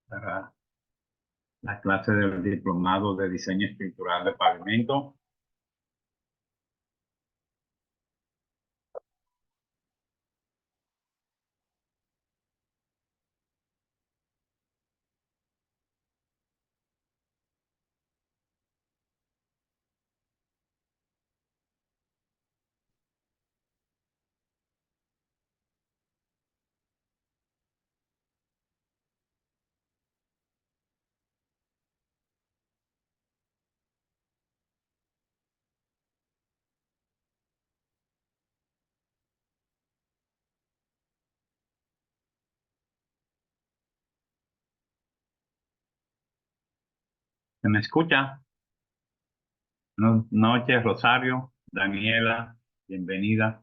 para la clase del diplomado de diseño estructural de pavimento. ¿Se me escucha? Noches, Rosario, Daniela, bienvenida.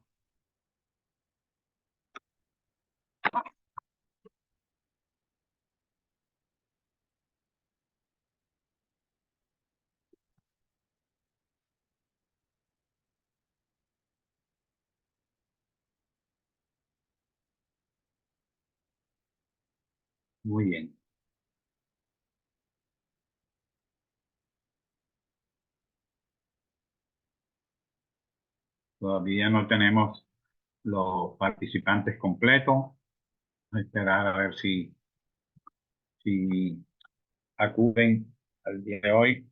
Muy bien. Todavía no tenemos los participantes completos. Voy a esperar a ver si acuden al día de hoy.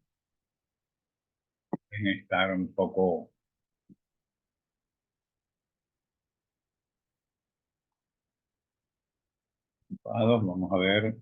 En estar un poco ocupados. Vamos a ver.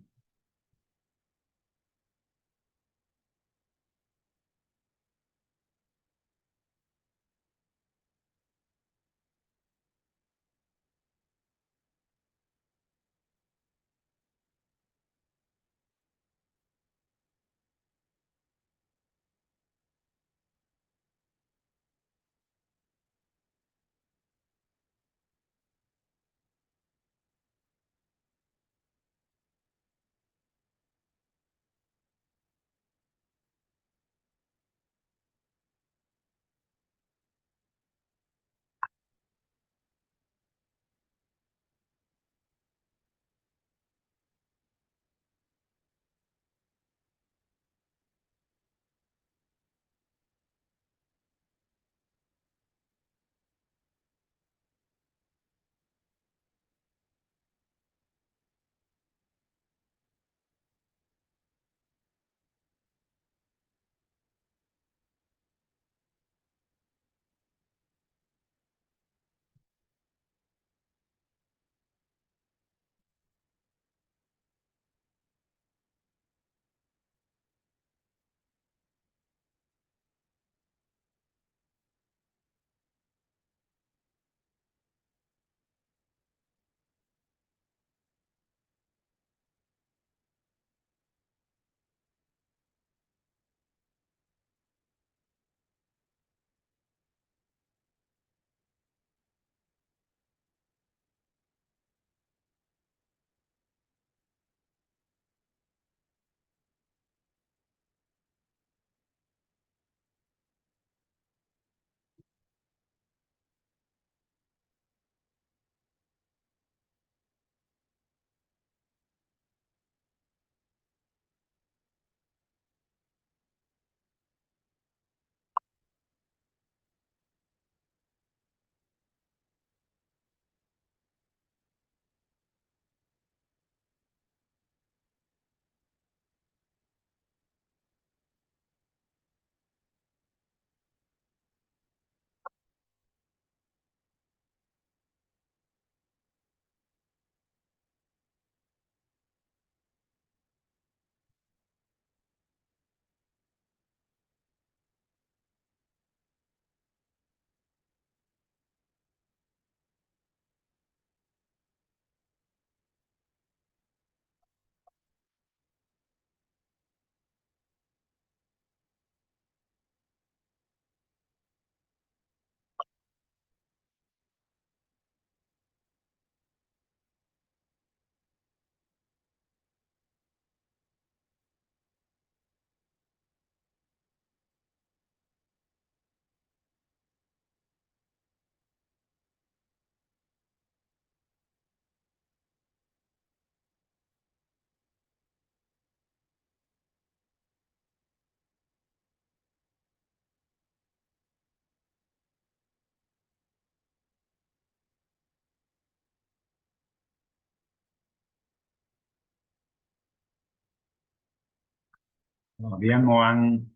Todavía no han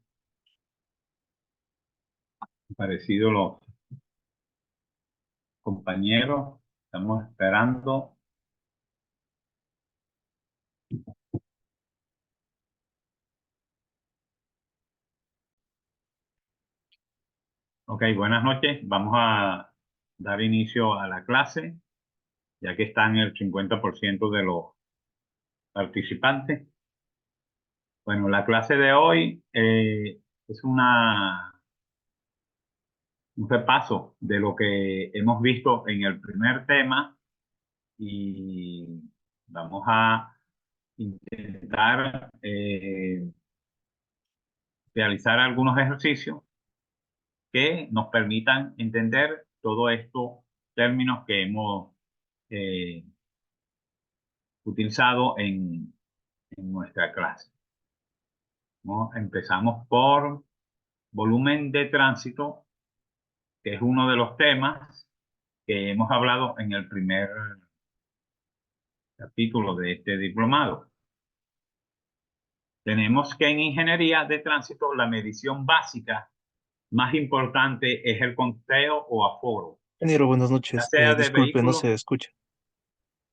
aparecido los compañeros. Estamos esperando. Ok, buenas noches. Vamos a dar inicio a la clase, ya que están el 50% de los participantes. Bueno, la clase de hoy es un repaso de lo que hemos visto en el primer tema y vamos a intentar realizar algunos ejercicios que nos permitan entender todos estos términos que hemos eh, utilizado en nuestra clase, ¿no? Empezamos por volumen de tránsito, que es uno de los temas que hemos hablado en el primer capítulo de este diplomado. Tenemos que en ingeniería de tránsito la medición básica más importante es el conteo o aforo, Ingeniero, buenas ya noches. sea de Disculpe, no vehículos. se escucha.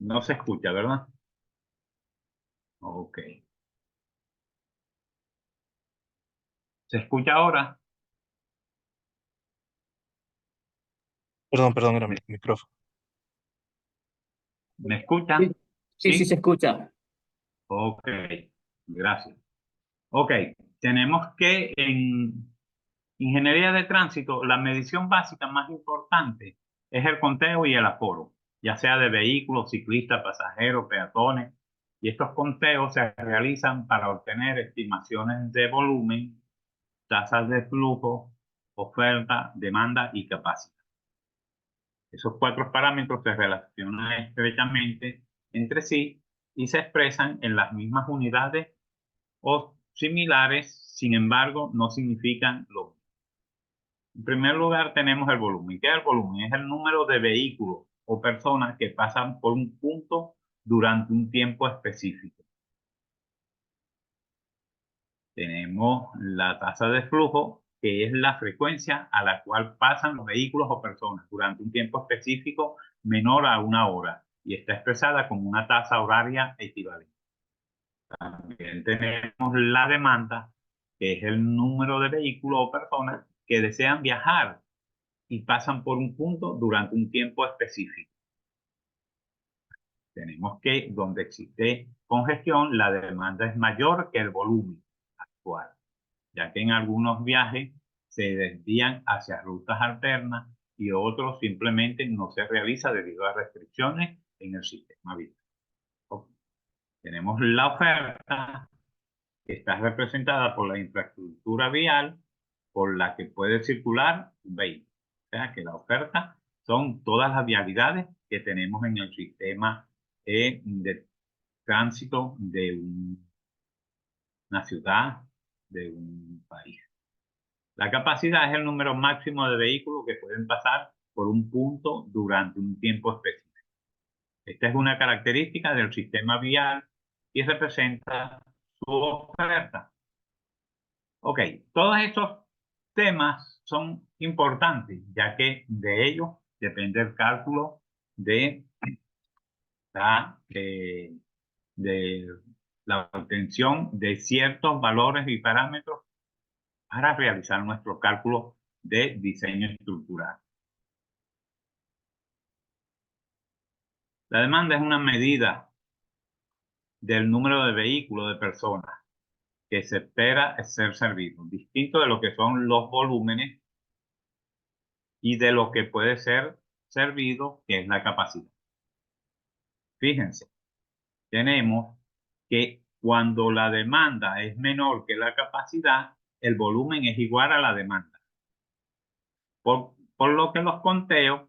No se escucha, ¿verdad? Ok. ¿Se escucha ahora? Perdón, era mi ¿Me, micrófono. me Sí, escuchan? sí, se ¿Sí? escucha. Ok. Gracias. Ok. Tenemos que en ingeniería de tránsito, la medición básica más importante es el conteo y el aforo, ya sea de vehículos, ciclistas, pasajeros, peatones. Y estos conteos se realizan para obtener estimaciones de volumen, tasas de flujo, oferta, demanda y capacidad. Esos cuatro parámetros se relacionan estrechamente entre sí y se expresan en las mismas unidades o similares, sin embargo, no significan lo mismo. En primer lugar, tenemos el volumen. ¿Qué es el volumen? Es el número de vehículos o personas que pasan por un punto durante un tiempo específico. Tenemos la tasa de flujo, que es la frecuencia a la cual pasan los vehículos o personas durante un tiempo específico menor a una hora y está expresada como una tasa horaria equivalente. También tenemos la demanda, que es el número de vehículos o personas que desean viajar y pasan por un punto durante un tiempo específico. Tenemos que donde existe congestión, la demanda es mayor que el volumen actual, ya que en algunos viajes se desvían hacia rutas alternas y otros simplemente no se realiza debido a restricciones en el sistema vial. Tenemos la oferta, que está representada por la infraestructura vial por la que puede circular un vehículo. O sea que la oferta son todas las vialidades que tenemos en el sistema de tránsito de una ciudad, de un país. La capacidad es el número máximo de vehículos que pueden pasar por un punto durante un tiempo específico. Esta es una característica del sistema vial y representa su oferta. Ok, todos estos temas son importantes, ya que de ellos depende el cálculo de la, eh, de la obtención de ciertos valores y parámetros para realizar nuestro cálculo de diseño estructural. La demanda es una medida del número de vehículos de personas que se espera ser servidos, distinto de lo que son los volúmenes y de lo que puede ser servido, que es la capacidad. Fíjense, tenemos que cuando la demanda es menor que la capacidad, el volumen es igual a la demanda. Por lo que los conteos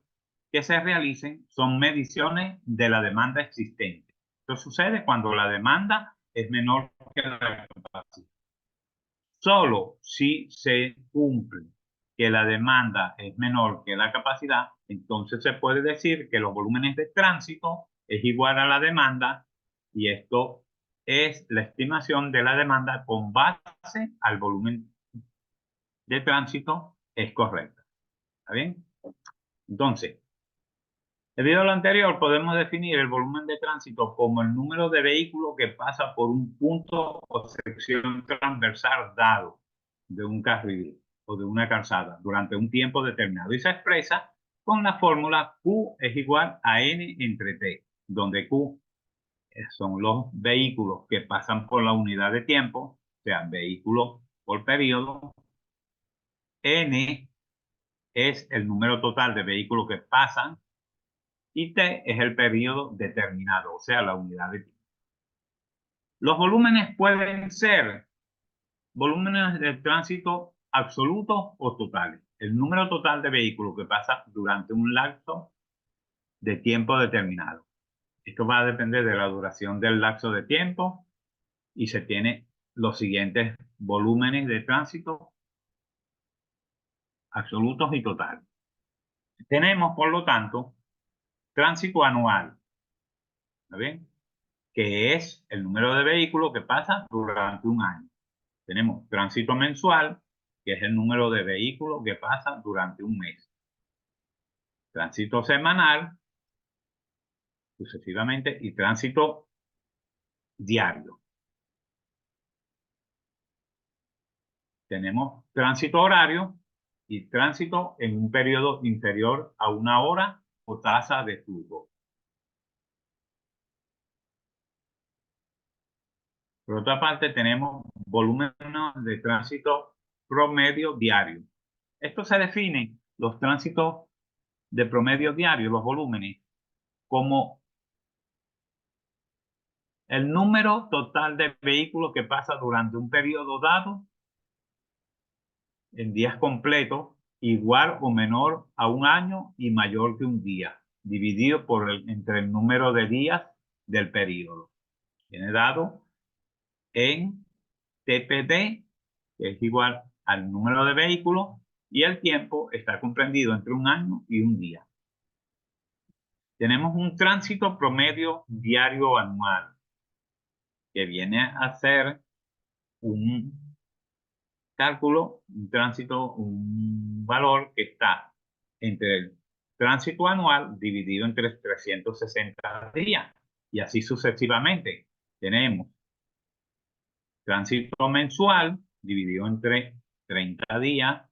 que se realicen son mediciones de la demanda existente. Esto sucede cuando la demanda es menor que la capacidad. Solo si se cumple que la demanda es menor que la capacidad, entonces se puede decir que los volúmenes de tránsito es igual a la demanda y esto es la estimación de la demanda con base al volumen de tránsito es correcta. ¿Está bien? Entonces, debido a lo anterior, podemos definir el volumen de tránsito como el número de vehículos que pasa por un punto o sección transversal dado de un carril o de una calzada durante un tiempo determinado y se expresa con la fórmula Q es igual a N entre T, donde Q son los vehículos que pasan por la unidad de tiempo, o sea, vehículos por periodo. N es el número total de vehículos que pasan y T es el periodo determinado, o sea, la unidad de tiempo. Los volúmenes pueden ser volúmenes de tránsito absolutos o totales. El número total de vehículos que pasa durante un lapso de tiempo determinado. Esto va a depender de la duración del lapso de tiempo y se tiene los siguientes volúmenes de tránsito absolutos y totales. Tenemos, por lo tanto, tránsito anual, ¿está bien? Que es el número de vehículos que pasa durante un año. Tenemos tránsito mensual, que es el número de vehículos que pasa durante un mes. Tránsito semanal, sucesivamente, y tránsito diario. Tenemos tránsito horario y tránsito en un periodo inferior a una hora o tasa de flujo. Por otra parte, tenemos volumen de tránsito promedio diario. Esto se define, los tránsitos de promedio diario, los volúmenes, como el número total de vehículos que pasa durante un periodo dado en días completos, igual o menor a un año y mayor que un día, dividido entre el número de días del periodo. Viene dado en TPD, que es igual al número de vehículos, y el tiempo está comprendido entre un año y un día. Tenemos un tránsito promedio diario anual, que viene a ser un cálculo, un tránsito, un valor que está entre el tránsito anual dividido entre 360 días y así sucesivamente. Tenemos tránsito mensual dividido entre 30 días,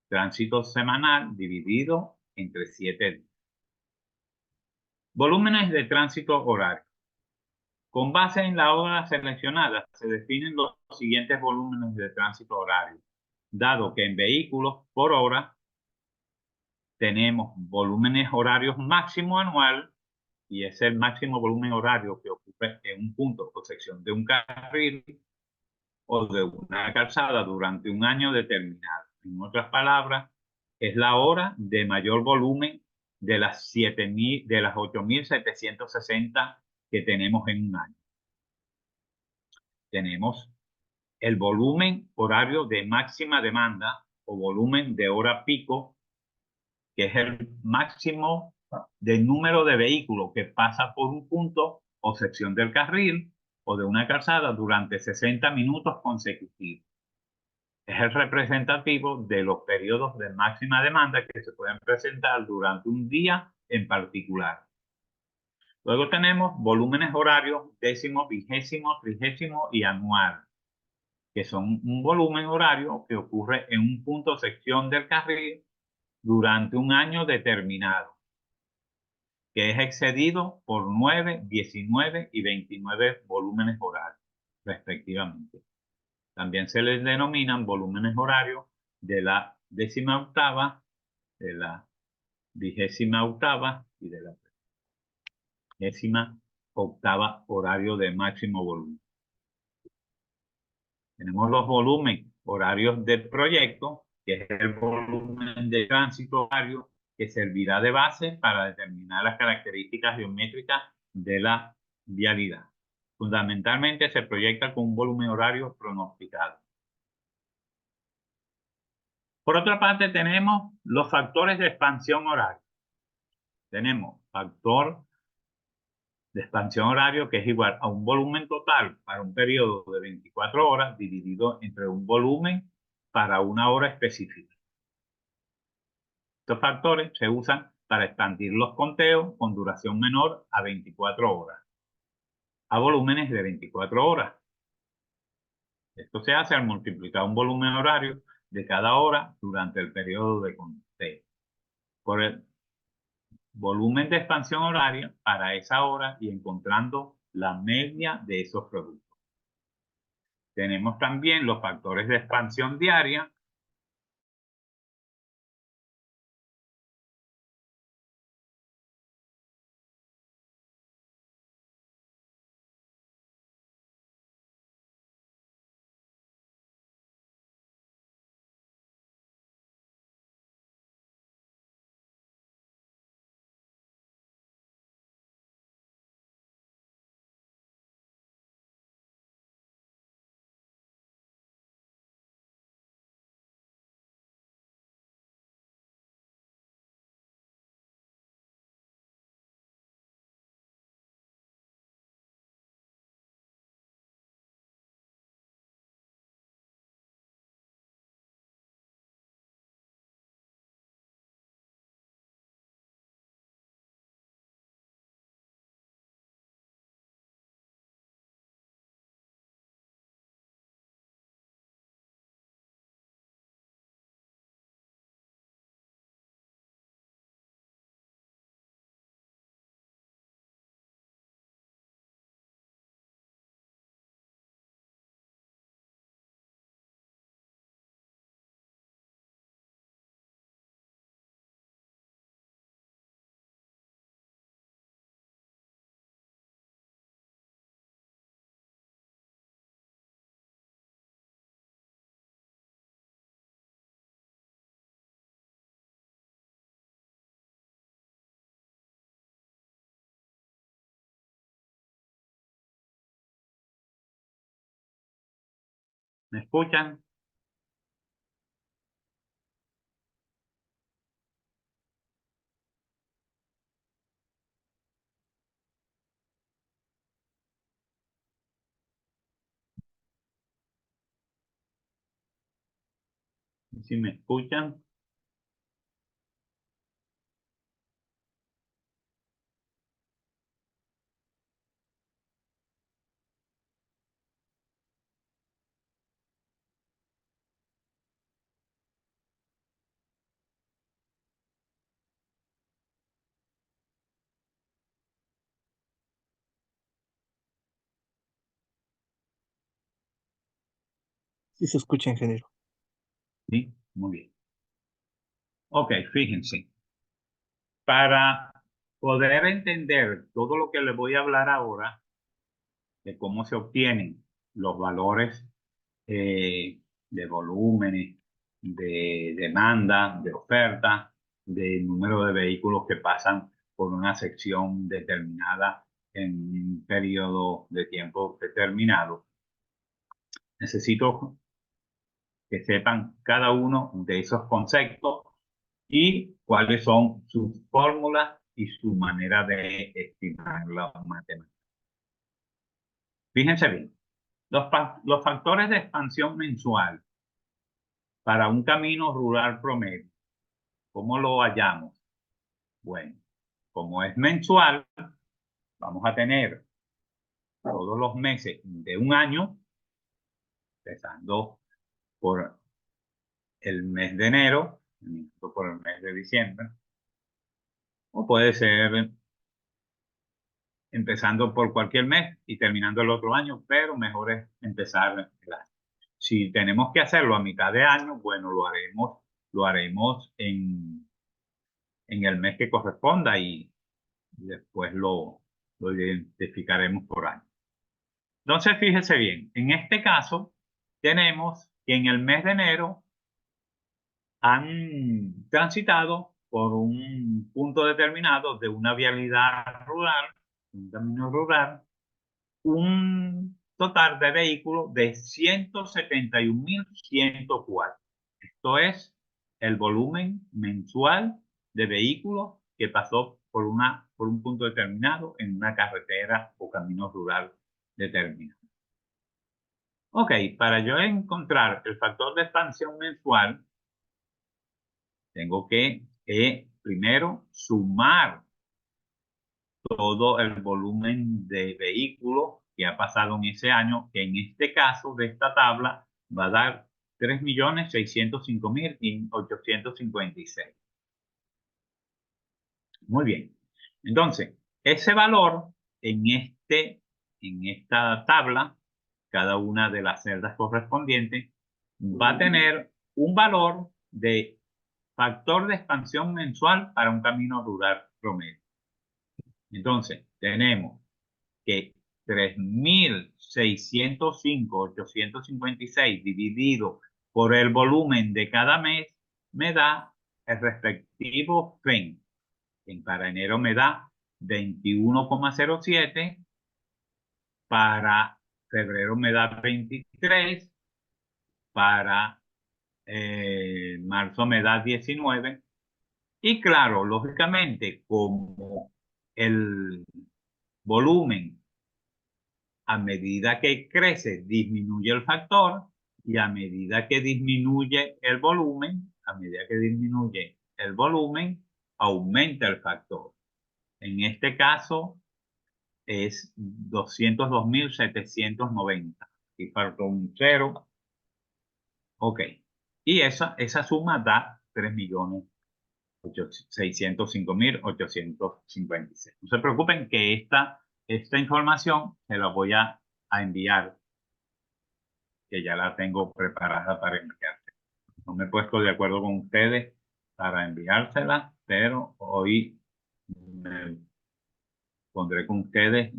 tránsito semanal dividido entre 7 días. Volúmenes de tránsito horario. Con base en la hora seleccionada, se definen los siguientes volúmenes de tránsito horario, dado que en vehículos por hora tenemos volúmenes horarios máximo anual, y es el máximo volumen horario que ocupe en un punto o sección de un carril o de una calzada durante un año determinado. En otras palabras, es la hora de mayor volumen de las 8.760 que tenemos en un año. Tenemos el volumen horario de máxima demanda o volumen de hora pico, que es el máximo del número de vehículos que pasa por un punto o sección del carril o de una calzada durante 60 minutos consecutivos. Es el representativo de los periodos de máxima demanda que se pueden presentar durante un día en particular. Luego tenemos volúmenes horarios décimo, vigésimo, trigésimo y anual, que son un volumen horario que ocurre en un punto o sección del carril durante un año determinado, que es excedido por 9, 19 y 29 volúmenes horarios, respectivamente. También se les denominan volúmenes horarios de la 18ª, de la 28ª y de la 38ª horario de máximo volumen. Tenemos los volúmenes horarios del proyecto, que es el volumen de tránsito horario que servirá de base para determinar las características geométricas de la vialidad. Fundamentalmente se proyecta con un volumen horario pronosticado. Por otra parte, tenemos los factores de expansión horaria. Tenemos factor de expansión horario, que es igual a un volumen total para un periodo de 24 horas dividido entre un volumen para una hora específica. Estos factores se usan para expandir los conteos con duración menor a 24 horas, a volúmenes de 24 horas. Esto se hace al multiplicar un volumen horario de cada hora durante el periodo de conteo por el volumen de expansión horaria para esa hora y encontrando la media de esos productos. Tenemos también los factores de expansión diaria. ¿Me escuchan? Si me escuchan, Sí se escucha, ingeniero. sí, muy bien. Ok, fíjense. Para poder entender todo lo que les voy a hablar ahora, de cómo se obtienen los valores de volúmenes, de demanda, de oferta, de número de vehículos que pasan por una sección determinada en un periodo de tiempo determinado, necesito que sepan cada uno de esos conceptos y cuáles son sus fórmulas y su manera de estimar la matemática. Fíjense bien, los factores de expansión mensual para un camino rural promedio, ¿cómo lo hallamos? Bueno, como es mensual, vamos a tener todos los meses de un año, empezando por el mes de enero, por el mes de diciembre, o puede ser empezando por cualquier mes y terminando el otro año, pero mejor es empezar el año. Si tenemos que hacerlo a mitad de año, bueno, lo haremos en el mes que corresponda y después lo identificaremos por año. Entonces, fíjese bien, en este caso tenemos que en el mes de enero han transitado por un punto determinado de una vialidad rural, un camino rural, un total de vehículos de 171.104. Esto es el volumen mensual de vehículos que pasó por un punto determinado en una carretera o camino rural determinado. Ok, para yo encontrar el factor de expansión mensual, tengo que primero sumar todo el volumen de vehículos que ha pasado en ese año, que en este caso de esta tabla va a dar 3.605.856. Muy bien. Entonces, ese valor en esta tabla, cada una de las celdas correspondientes, va a tener un valor de factor de expansión mensual para un camino rural promedio. Entonces, tenemos que 3.605.856 dividido por el volumen de cada mes me da el respectivo FEN. Para enero me da 21,07, para febrero me da 23, para marzo me da 19. Y claro, lógicamente, como el volumen a medida que crece disminuye el factor, y a medida que disminuye el volumen, aumenta el factor. En este caso es 202.790. Y faltó un 0. Ok. Y esa suma da 3.605.856. No se preocupen que esta información se la voy a enviar, que ya la tengo preparada para enviarte. No me he puesto de acuerdo con ustedes para enviársela, pero hoy me pondré con ustedes.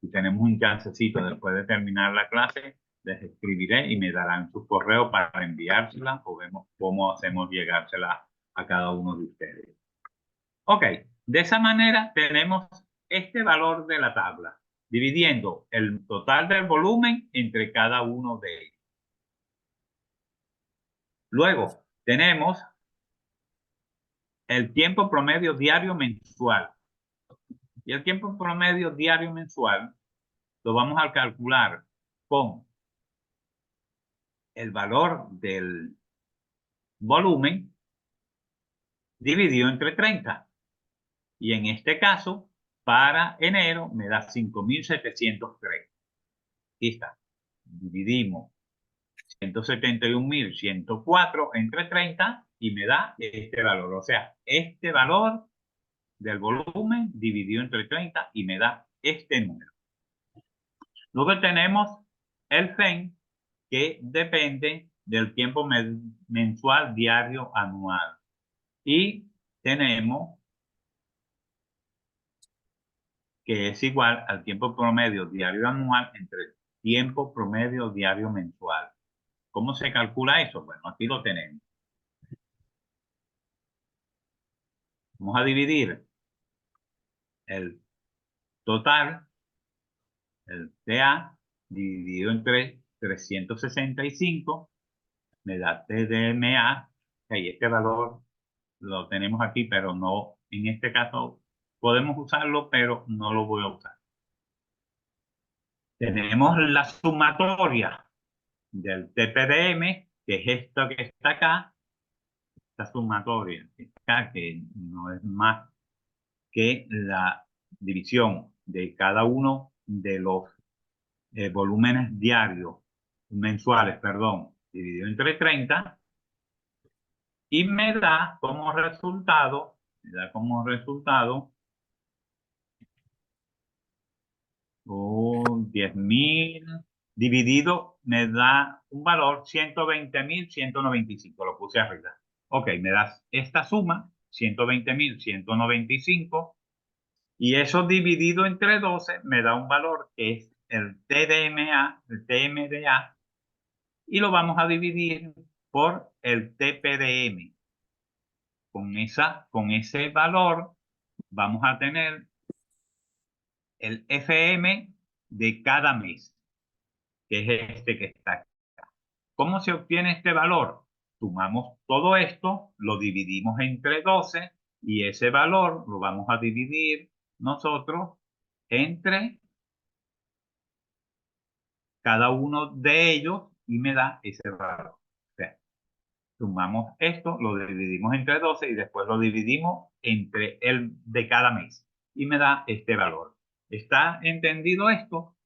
Si tenemos un chancecito después de terminar la clase, les escribiré y me darán su correo para enviársela, o vemos cómo hacemos llegársela a cada uno de ustedes. Ok, de esa manera tenemos este valor de la tabla, dividiendo el total del volumen entre cada uno de ellos. Luego tenemos el tiempo promedio diario mensual. Y el tiempo promedio diario mensual lo vamos a calcular con el valor del volumen dividido entre 30. Y en este caso, para enero me da 5.703. Aquí está. Dividimos 171.104 entre 30 y me da este valor. O sea, este valor del volumen dividido entre 30 y me da este número. Luego tenemos el FEN, que depende del tiempo mensual, diario, anual. Y tenemos que es igual al tiempo promedio diario anual entre tiempo promedio diario mensual. ¿Cómo se calcula eso? Bueno, aquí lo tenemos. Vamos a dividir el total, el TA, dividido entre 365, me da TDMA. Okay, este valor lo tenemos aquí, pero no, en este caso podemos usarlo, pero no lo voy a usar. Tenemos la sumatoria del TPDM, que es esto que está acá, esta sumatoria que está acá, que no es más que la división de cada uno de los volúmenes diarios, mensuales, perdón, dividido entre 30, y me da como resultado 10.000 dividido, me da un valor 120.195. Lo puse arriba. Ok, me das esta suma, 120.195, y eso dividido entre 12 me da un valor que es el TDMA, el TMDA, y lo vamos a dividir por el TPDM. Con ese valor vamos a tener el FM de cada mes, que es este que está acá. ¿Cómo se obtiene este valor? Sumamos todo esto, lo dividimos entre 12 Y ese valor lo vamos a dividir nosotros entre cada uno de ellos y me da ese valor. O sea, sumamos esto, lo dividimos entre 12 y después lo dividimos entre el de cada mes y me da este valor. ¿Está entendido esto?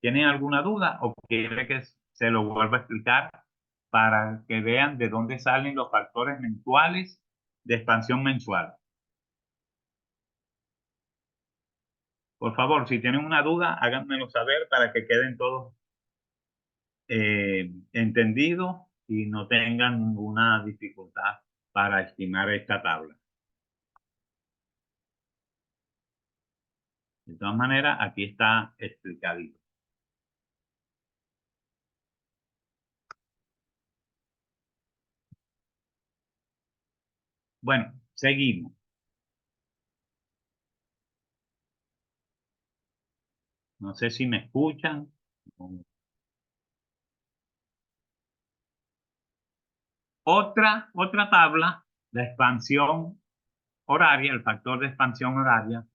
¿Tienen alguna duda o quiere que se lo vuelva a explicar para que vean de dónde salen los factores mensuales de expansión mensual? Por favor, si tienen una duda, háganmelo saber para que queden todos entendidos y no tengan ninguna dificultad para estimar esta tabla. De todas maneras, aquí está explicadito. Bueno, seguimos. No sé si me escuchan. Otra tabla, la expansión horaria, el factor de expansión horaria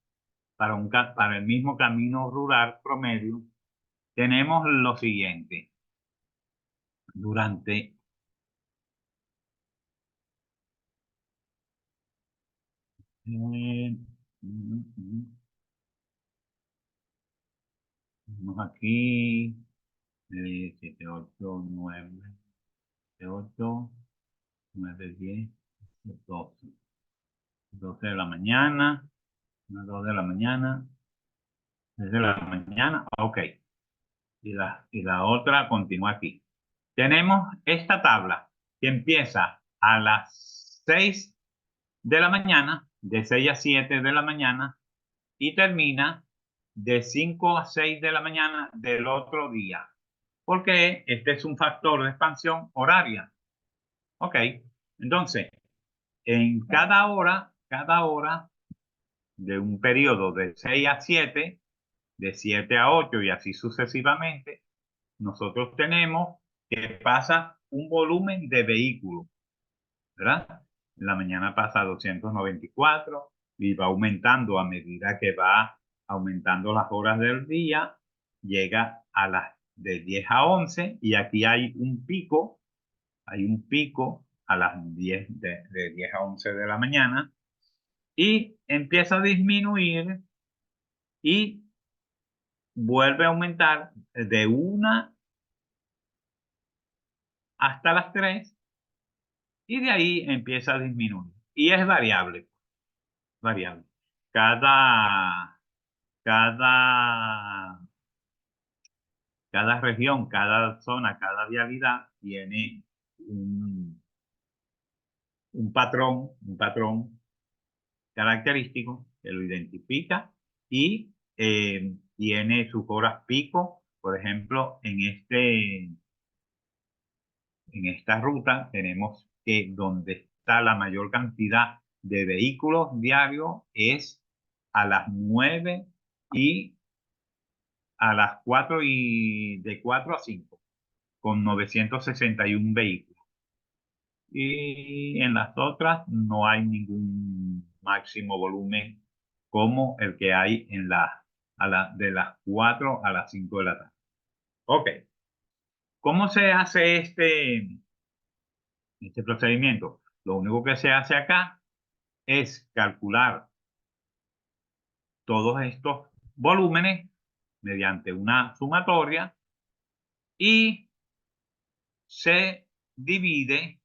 para el mismo camino rural promedio, tenemos lo siguiente. Durante tenemos aquí 7, 8, 9, 8, 9, 10, 12. 12 de la mañana, 2 de la mañana, 3 de la mañana, ok. Y la otra continúa aquí. Tenemos esta tabla que empieza a las 6 de la mañana, de 6 a 7 de la mañana, y termina de 5 a 6 de la mañana del otro día. Porque este es un factor de expansión horaria. Ok. Entonces, en cada hora de un periodo de 6 a 7, de 7 a 8 y así sucesivamente, nosotros tenemos que pasa un volumen de vehículos, ¿verdad? En la mañana pasa 294 y va aumentando a medida que va aumentando las horas del día, llega a las de 10 a 11 y aquí hay un pico a las 10 de 10 a 11 de la mañana y empieza a disminuir y vuelve a aumentar de 1 hasta las 3 y de ahí empieza a disminuir. Y es variable, variable. Cada, cada, cada región, cada zona, cada vialidad tiene un patrón característico que lo identifica y tiene sus horas pico. Por ejemplo, en esta ruta tenemos que donde está la mayor cantidad de vehículos diarios es a las 9 y a las 4 y de 4 a 5 con 961 vehículos. Y en las otras no hay ningún máximo volumen como el que hay de las 4 a las 5 de la tarde. Ok. ¿Cómo se hace este procedimiento? Lo único que se hace acá es calcular todos estos volúmenes mediante una sumatoria y se divide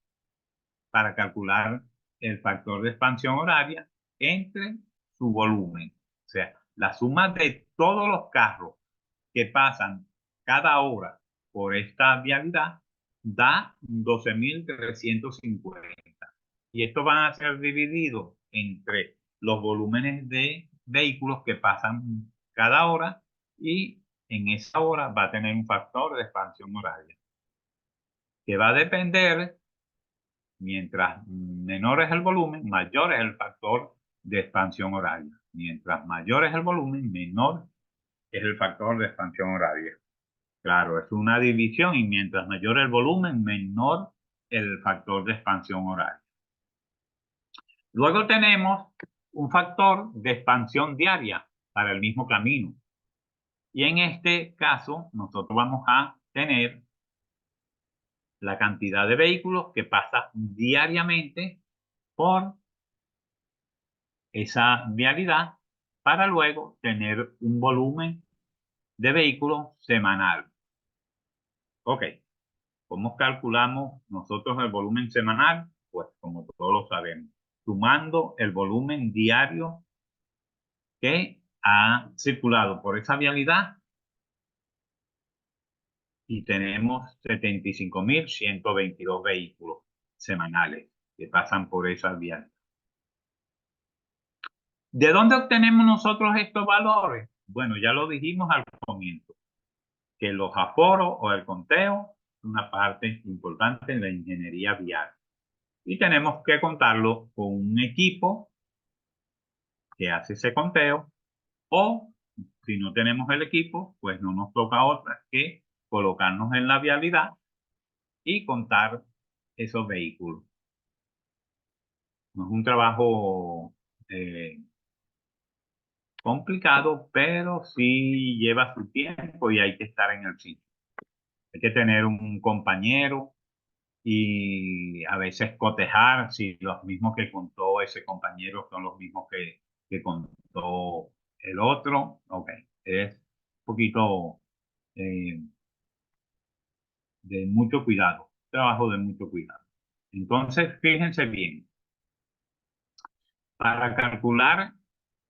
para calcular el factor de expansión horaria entre su volumen. O sea, la suma de todos los carros que pasan cada hora por esta vialidad da 12.350. Y esto van a ser divididos entre los volúmenes de vehículos que pasan cada hora y en esa hora va a tener un factor de expansión horaria que va a depender. Mientras menor es el volumen, mayor es el factor de expansión horaria. Mientras mayor es el volumen, menor es el factor de expansión horaria. Claro, es una división y mientras mayor el volumen, menor el factor de expansión horaria. Luego tenemos un factor de expansión diaria para el mismo camino. Y en este caso, nosotros vamos a tener la cantidad de vehículos que pasa diariamente por esa vialidad para luego tener un volumen de vehículos semanal. Ok, ¿cómo calculamos nosotros el volumen semanal? Pues como todos lo sabemos, sumando el volumen diario que ha circulado por esa vialidad y tenemos 75.122 vehículos semanales que pasan por esa vialidad. ¿De dónde obtenemos nosotros estos valores? Bueno, ya lo dijimos al comienzo, que los aforos o el conteo es una parte importante en la ingeniería vial. Y tenemos que contarlo con un equipo que hace ese conteo, o si no tenemos el equipo, pues no nos toca otra que colocarnos en la vialidad y contar esos vehículos. No es un trabajo complicado, pero sí lleva su tiempo y hay que estar en el sitio. Hay que tener un compañero y a veces cotejar si los mismos que contó ese compañero son los mismos que contó el otro. Ok, es un poquito eh, de mucho cuidado, trabajo de mucho cuidado. Entonces, fíjense bien, para calcular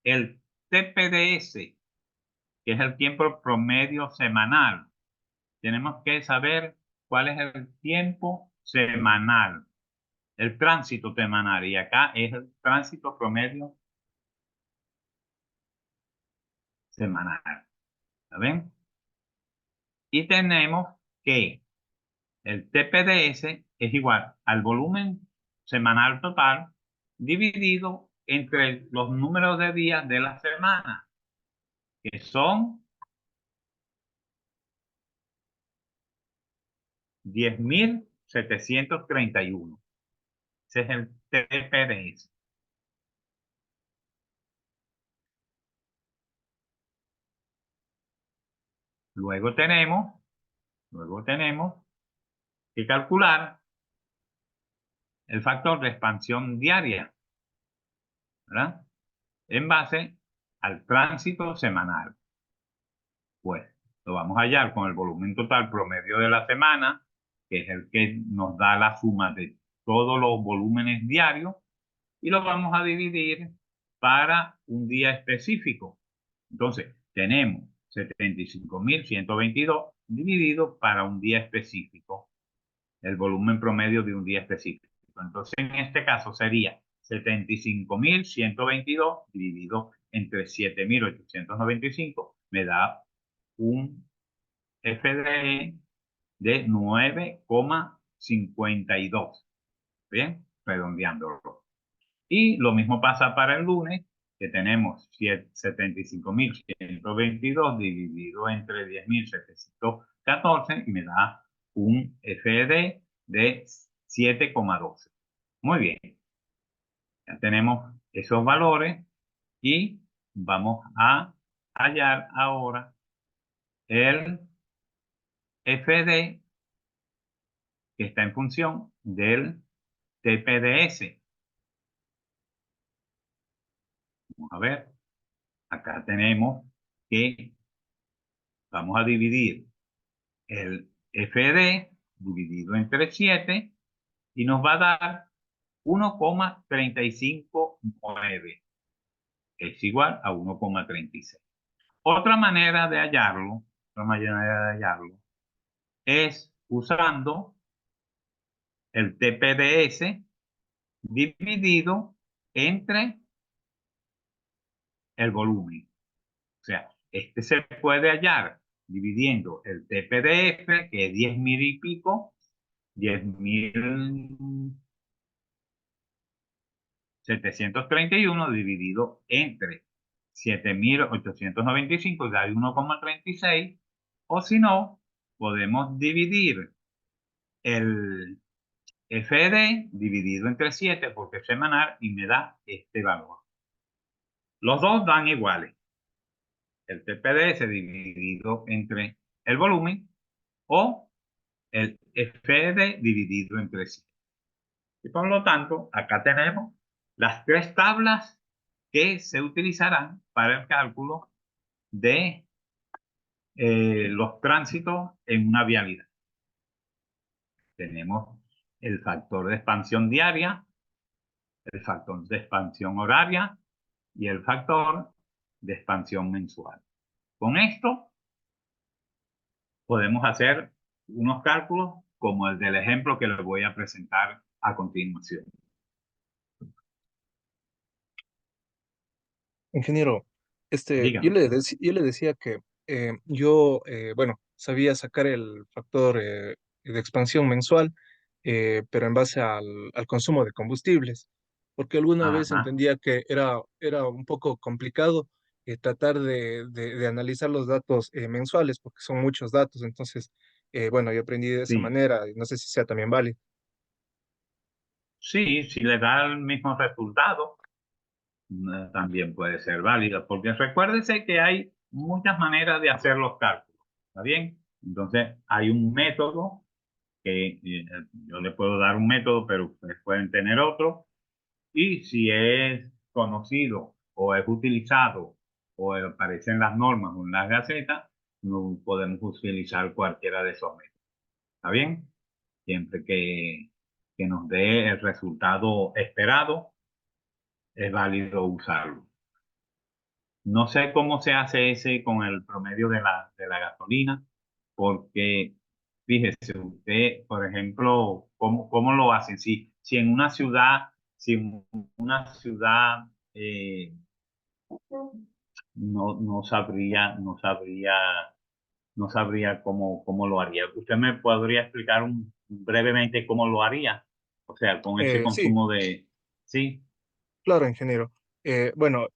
el TPDS, que es el tiempo promedio semanal, tenemos que saber cuál es el tiempo semanal, el tránsito semanal, y acá es el tránsito promedio semanal. ¿Ven? Y tenemos que el TPDS es igual al volumen semanal total dividido entre los números de días de la semana, que son 10.731. Ese es el TPDS. Luego tenemos que calcular el factor de expansión diaria, ¿verdad? En base al tránsito semanal. Pues lo vamos a hallar con el volumen total promedio de la semana, que es el que nos da la suma de todos los volúmenes diarios, y lo vamos a dividir para un día específico. Entonces, tenemos 75.122 dividido para un día específico, el volumen promedio de un día específico. Entonces, en este caso sería 75.122 dividido entre 7.895, me da un FDE de 9,52. Bien, redondeándolo. Y lo mismo pasa para el lunes, que tenemos 75.122 dividido entre 10.714 y me da un FD de 7,12. Muy bien, ya tenemos esos valores y vamos a hallar ahora el FD que está en función del TPDS. Vamos a ver, acá tenemos que vamos a dividir el FD dividido entre 7 y nos va a dar 1,359, es igual a 1,36. Otra manera de hallarlo, es usando el TPDS dividido entre el volumen. O sea, este se puede hallar dividiendo el TPDF, que es 10.000 y pico, 10.731 dividido entre 7.895, da 1,36, o si no, podemos dividir el FD dividido entre 7 porque es semanal y me da este valor. Los dos dan iguales. El TPDS dividido entre el volumen o el FD dividido entre 7. Y por lo tanto, acá tenemos las tres tablas que se utilizarán para el cálculo de los tránsitos en una vialidad. Tenemos el factor de expansión diaria, el factor de expansión horaria y el factor de expansión mensual. Con esto podemos hacer unos cálculos como el del ejemplo que les voy a presentar a continuación. Ingeniero, Díganme. yo le decía que yo, bueno, sabía sacar el factor de expansión mensual, pero en base al consumo de combustibles, porque alguna vez Ajá. entendía que era un poco complicado tratar de analizar los datos mensuales, porque son muchos datos. Entonces, bueno, yo aprendí de esa Sí. manera, y no sé si sea también válido. Sí, si le da el mismo resultado, también puede ser válido, porque recuérdese que hay muchas maneras de hacer los cálculos, ¿está bien? Entonces, hay un método que yo le puedo dar un método, pero ustedes pueden tener otro, y si es conocido o es utilizado o aparece en las normas o en las gacetas, no podemos utilizar cualquiera de esos métodos, ¿está bien? Siempre que nos dé el resultado esperado, es válido usarlo. No sé cómo se hace ese con el promedio de la gasolina, porque fíjese usted, por ejemplo, cómo lo hacen. Si en una ciudad, si en una ciudad no sabría cómo lo haría. ¿Usted me podría explicar brevemente cómo lo haría? O sea, con ese Sí. consumo de... Sí, Claro, ingeniero. Bueno,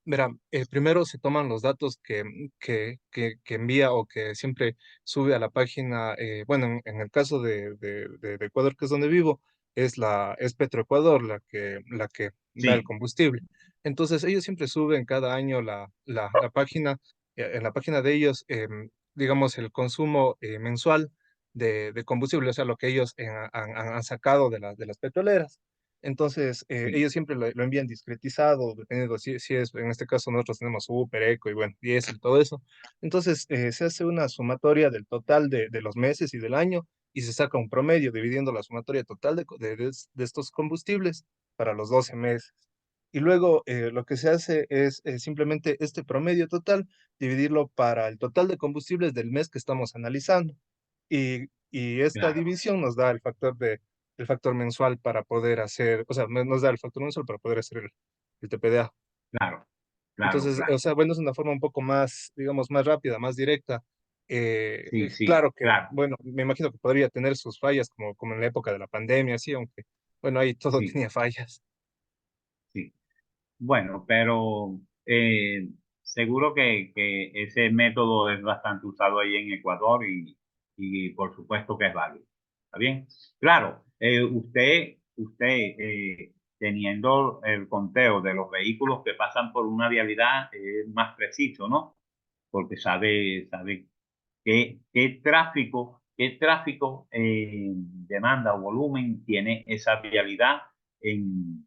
verá, primero se toman los datos que envía o que siempre sube a la página. Bueno, en el caso de Ecuador, que es donde vivo, es Petroecuador la que da el sí, combustible. Entonces, ellos siempre suben cada año la página, en la página de ellos, digamos, el consumo mensual de combustible, o sea, lo que ellos han sacado de las petroleras. Entonces, sí, ellos siempre lo envían discretizado, dependiendo si es, en este caso nosotros tenemos Super, Eco y bueno, Diesel, todo eso. Entonces, se hace una sumatoria del total de los meses y del año y se saca un promedio dividiendo la sumatoria total de estos combustibles para los 12 meses. Y luego lo que se hace es simplemente este promedio total, dividirlo para el total de combustibles del mes que estamos analizando. Y esta claro, división nos da el factor mensual para poder hacer, o sea, nos da el factor mensual para poder hacer el TPDA. claro, claro, Entonces, o claro. sea, bueno, es una forma un poco más, digamos, más rápida, más directa. Sí, sí, Claro que, claro, bueno, me imagino que podría tener sus fallas como en la época de la pandemia, sí, aunque, bueno, ahí todo sí, tenía fallas. sí. Bueno, pero seguro que ese método es bastante usado ahí en Ecuador y por supuesto que es válido. ¿Está bien? Claro, usted teniendo el conteo de los vehículos que pasan por una vialidad es más preciso, ¿no? Porque sabe qué tráfico demanda o volumen tiene esa vialidad en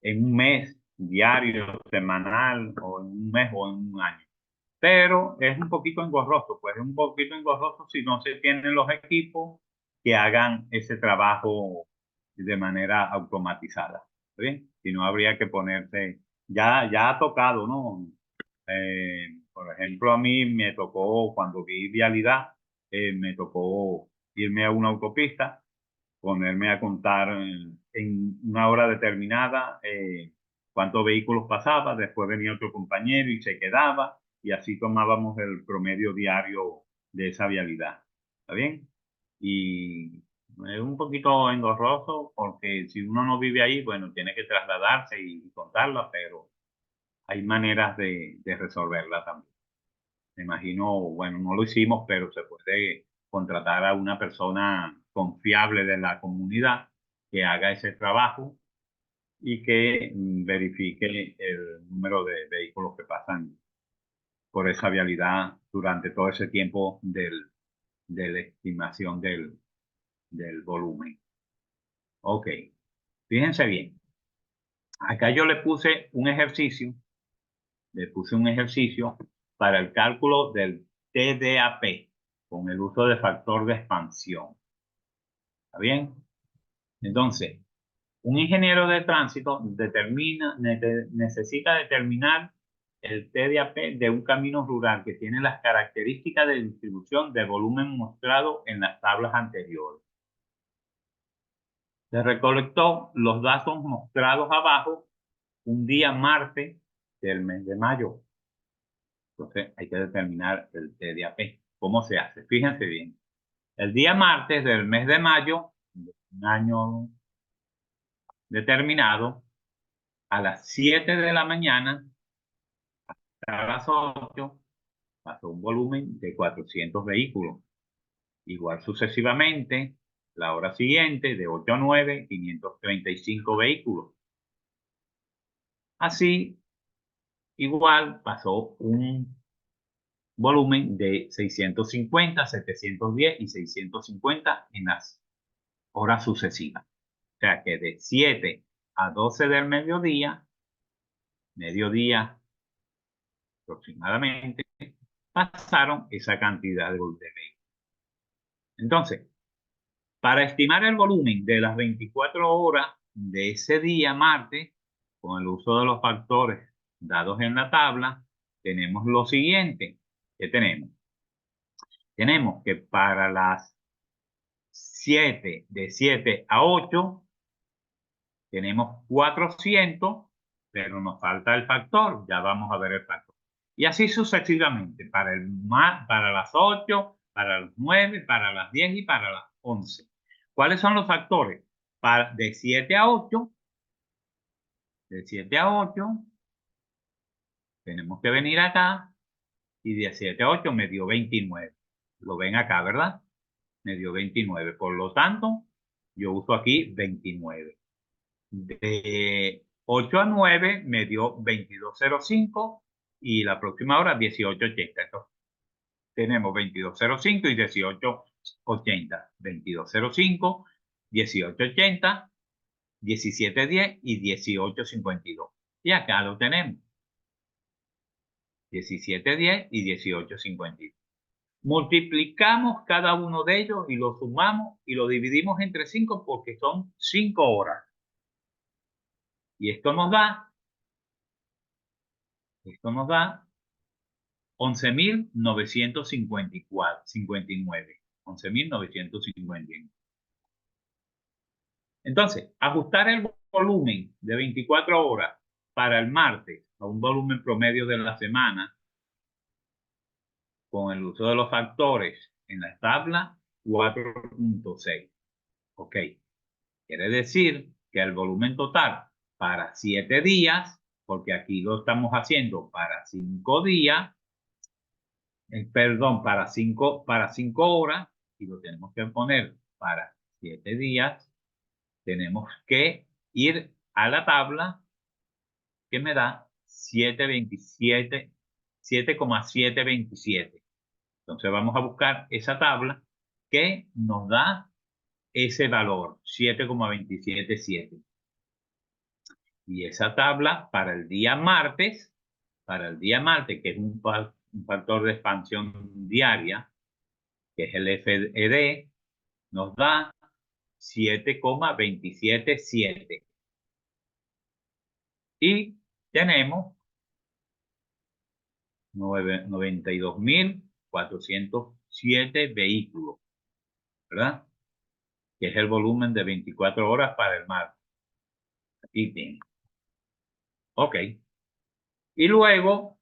un mes diario, semanal, o en un mes o en un año. Pero es un poquito engorroso, pues es un poquito engorroso si no se tienen los equipos que hagan ese trabajo de manera automatizada. ¿Está bien? Si no, habría que ponerse, ya ha tocado, ¿no? Por ejemplo, a mí me tocó, cuando vi vialidad, me tocó irme a una autopista, ponerme a contar en una hora determinada cuántos vehículos pasaba, después venía otro compañero y se quedaba, y así tomábamos el promedio diario de esa vialidad. ¿Está bien? Y es un poquito engorroso porque si uno no vive ahí, bueno, tiene que trasladarse y contarla, pero hay maneras de resolverla también. Me imagino, bueno, no lo hicimos, pero se puede contratar a una persona confiable de la comunidad que haga ese trabajo y que verifique el número de vehículos que pasan por esa vialidad durante todo ese tiempo de la estimación del volumen. Ok, fíjense bien. Acá yo le puse un ejercicio para el cálculo del TDAP con el uso de factor de expansión. ¿Está bien? Entonces, un ingeniero de tránsito necesita determinar el TDAP de un camino rural que tiene las características de distribución de volumen mostrado en las tablas anteriores. Se recolectó los datos mostrados abajo un día martes del mes de mayo. Entonces hay que determinar el TDAP. ¿Cómo se hace? Fíjense bien. El día martes del mes de mayo, de un año determinado, a las 7 de la mañana a las 8 pasó un volumen de 400 vehículos. Igual sucesivamente, la hora siguiente, de 8 a 9, 535 vehículos. Así, igual pasó un volumen de 650, 710 y 650 en las horas sucesivas. O sea que de 7 a 12 del mediodía aproximadamente, pasaron esa cantidad de vehículos. Entonces, para estimar el volumen de las 24 horas de ese día martes, con el uso de los factores dados en la tabla, tenemos lo siguiente. ¿Qué tenemos? Tenemos que para las 7, de 7 a 8, tenemos 400, pero nos falta el factor. Ya vamos a ver el factor. Y así sucesivamente, para las 8, para las 9, para las 10 y para las 11. ¿Cuáles son los factores? De 7 a 8, tenemos que venir acá y de 7 a 8 me dio 29. Lo ven acá, ¿verdad? Me dio 29. Por lo tanto, yo uso aquí 29. De 8 a 9 me dio 22.05 y la próxima hora 18.80. Entonces, tenemos 22.05 y 18.80. 22.05, 18.80, 17.10 y 18.52. Y acá lo tenemos. 17.10 y 18.52. Multiplicamos cada uno de ellos y lo sumamos y lo dividimos entre 5 porque son 5 horas. Y esto nos da 11.959. 11.959. Entonces, ajustar el volumen de 24 horas para el martes a un volumen promedio de la semana con el uso de los factores en la tabla 4.6. Ok. Quiere decir que el volumen total para 7 días, porque aquí lo estamos haciendo para 5 días, perdón, para 5 horas, y lo tenemos que poner para 7 días, tenemos que ir a la tabla que me da 7,727. Entonces vamos a buscar esa tabla que nos da ese valor, 7,277. Y esa tabla para el día martes, que es un factor de expansión diaria, que es el FED, nos da 7,277. Y tenemos 92.407 vehículos, ¿verdad? Que es el volumen de 24 horas para el martes. Aquí tiene. Ok. Y luego,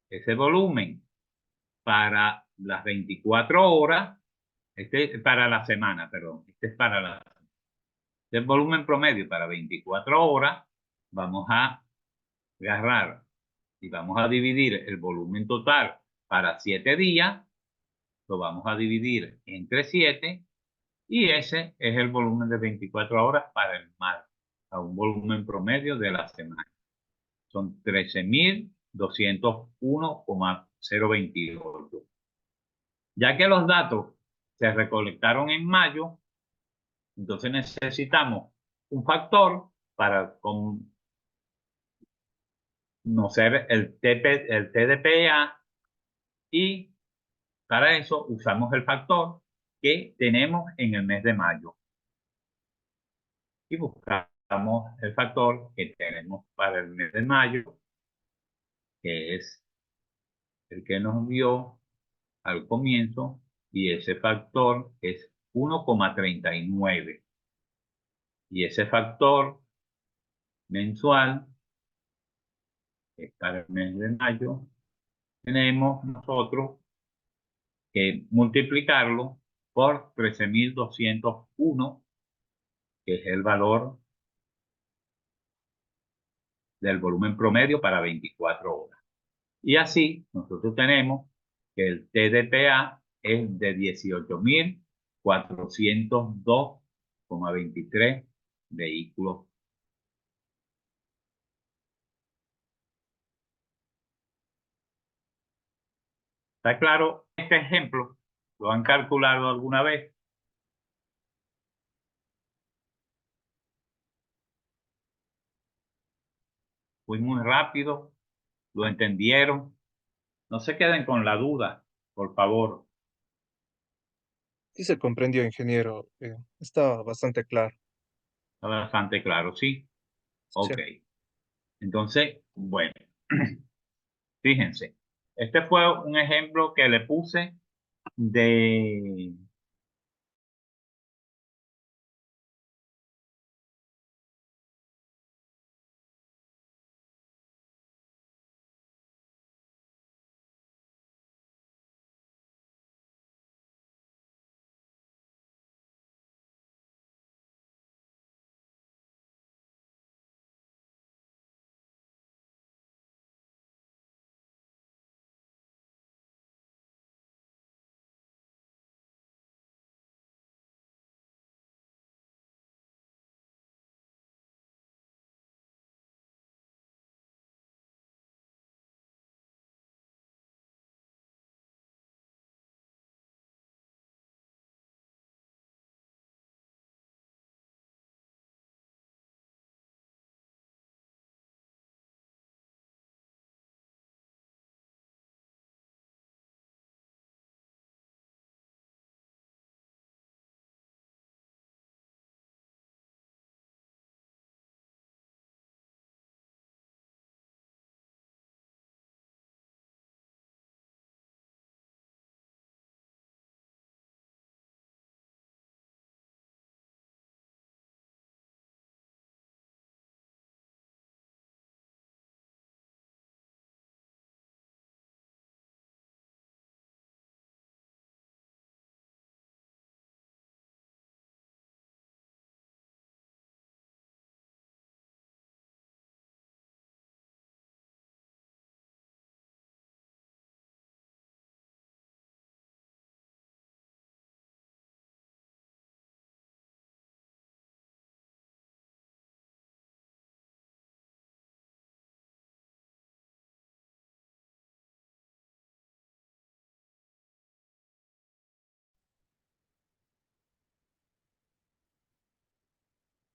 ese volumen para las 24 horas, para la semana, perdón, el volumen promedio para 24 horas, vamos a agarrar y vamos a dividir el volumen total para 7 días, lo vamos a dividir entre 7 Y ese es el volumen de 24 horas para el mar, a un volumen promedio de la semana. Son 13.201,028. Ya que los datos se recolectaron en mayo, entonces necesitamos un factor para conocer el TDPA, y para eso usamos el factor que tenemos en el mes de mayo y buscamos el factor que tenemos para el mes de mayo, que es el que nos dio al comienzo, y ese factor es 1,39. Y ese factor mensual, que es para el mes de mayo, tenemos nosotros que multiplicarlo por 13.201, que es el valor del volumen promedio para 24 horas. Y así nosotros tenemos que el TDPA es de 18.402,23 vehículos. ¿Está claro este ejemplo? ¿Lo han calculado alguna vez? Fui muy rápido, lo entendieron. No se queden con la duda, por favor. Sí se comprendió, ingeniero. Está bastante claro. Está bastante claro, ¿sí? Sí. Ok. Entonces, bueno, fíjense. Este fue un ejemplo que le puse de...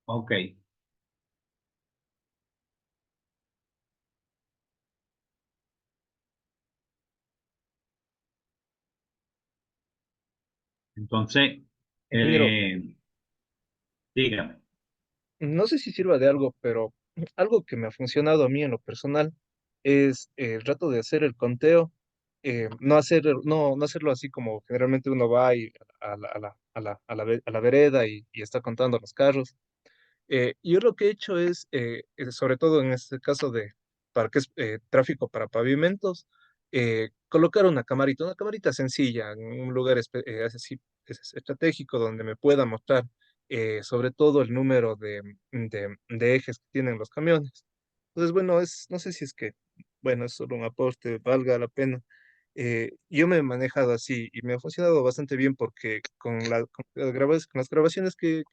Ok. Entonces, Ingeniero, eh, dígame. no sé si sirva de algo, pero algo que me ha funcionado a mí en lo personal es el rato de hacer el conteo, no hacerlo así como generalmente uno va y a la vereda y está contando los carros. Yo lo que he hecho es, sobre todo en este caso para que es tráfico para pavimentos, colocar una camarita sencilla en un lugar así, estratégico donde me pueda mostrar sobre todo el número de ejes que tienen los camiones. Entonces, bueno, no sé si es que, bueno, es solo un aporte, valga la pena. Yo me he manejado así y me ha funcionado bastante bien porque con las grabaciones que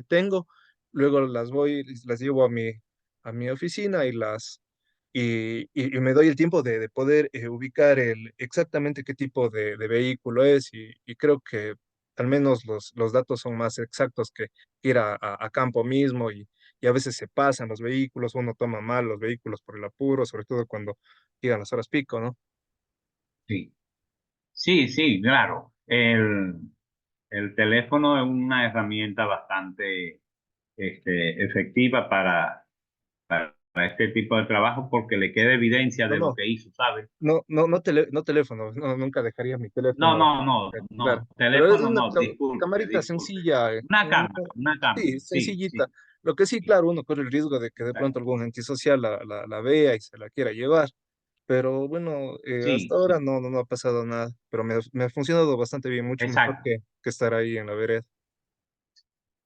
tengo, luego las llevo a mi oficina y me doy el tiempo de poder ubicar exactamente qué tipo de vehículo es y creo que al menos los datos son más exactos que ir a campo mismo y a veces se pasan los vehículos, uno toma mal los vehículos por el apuro, sobre todo cuando llegan las horas pico, ¿no? Sí, sí, sí, claro. El teléfono es una herramienta bastante efectiva para este tipo de trabajo porque le queda evidencia No, de lo no, que hizo, ¿sabes? no teléfono, no, nunca dejaría mi No, teléfono, no, no, claro, no, pero es teléfono una no, disculpe, camarita disculpe. sencilla, Una cámara, sí, sí, sencillita. sí, Lo que sí, sí, claro, uno corre el riesgo de que de pronto exacto. algún antisocial la vea y se la quiera llevar, pero bueno, hasta Sí, ahora sí, no ha pasado nada, pero me ha funcionado bastante bien, mucho mejor exacto. que estar ahí en la vereda.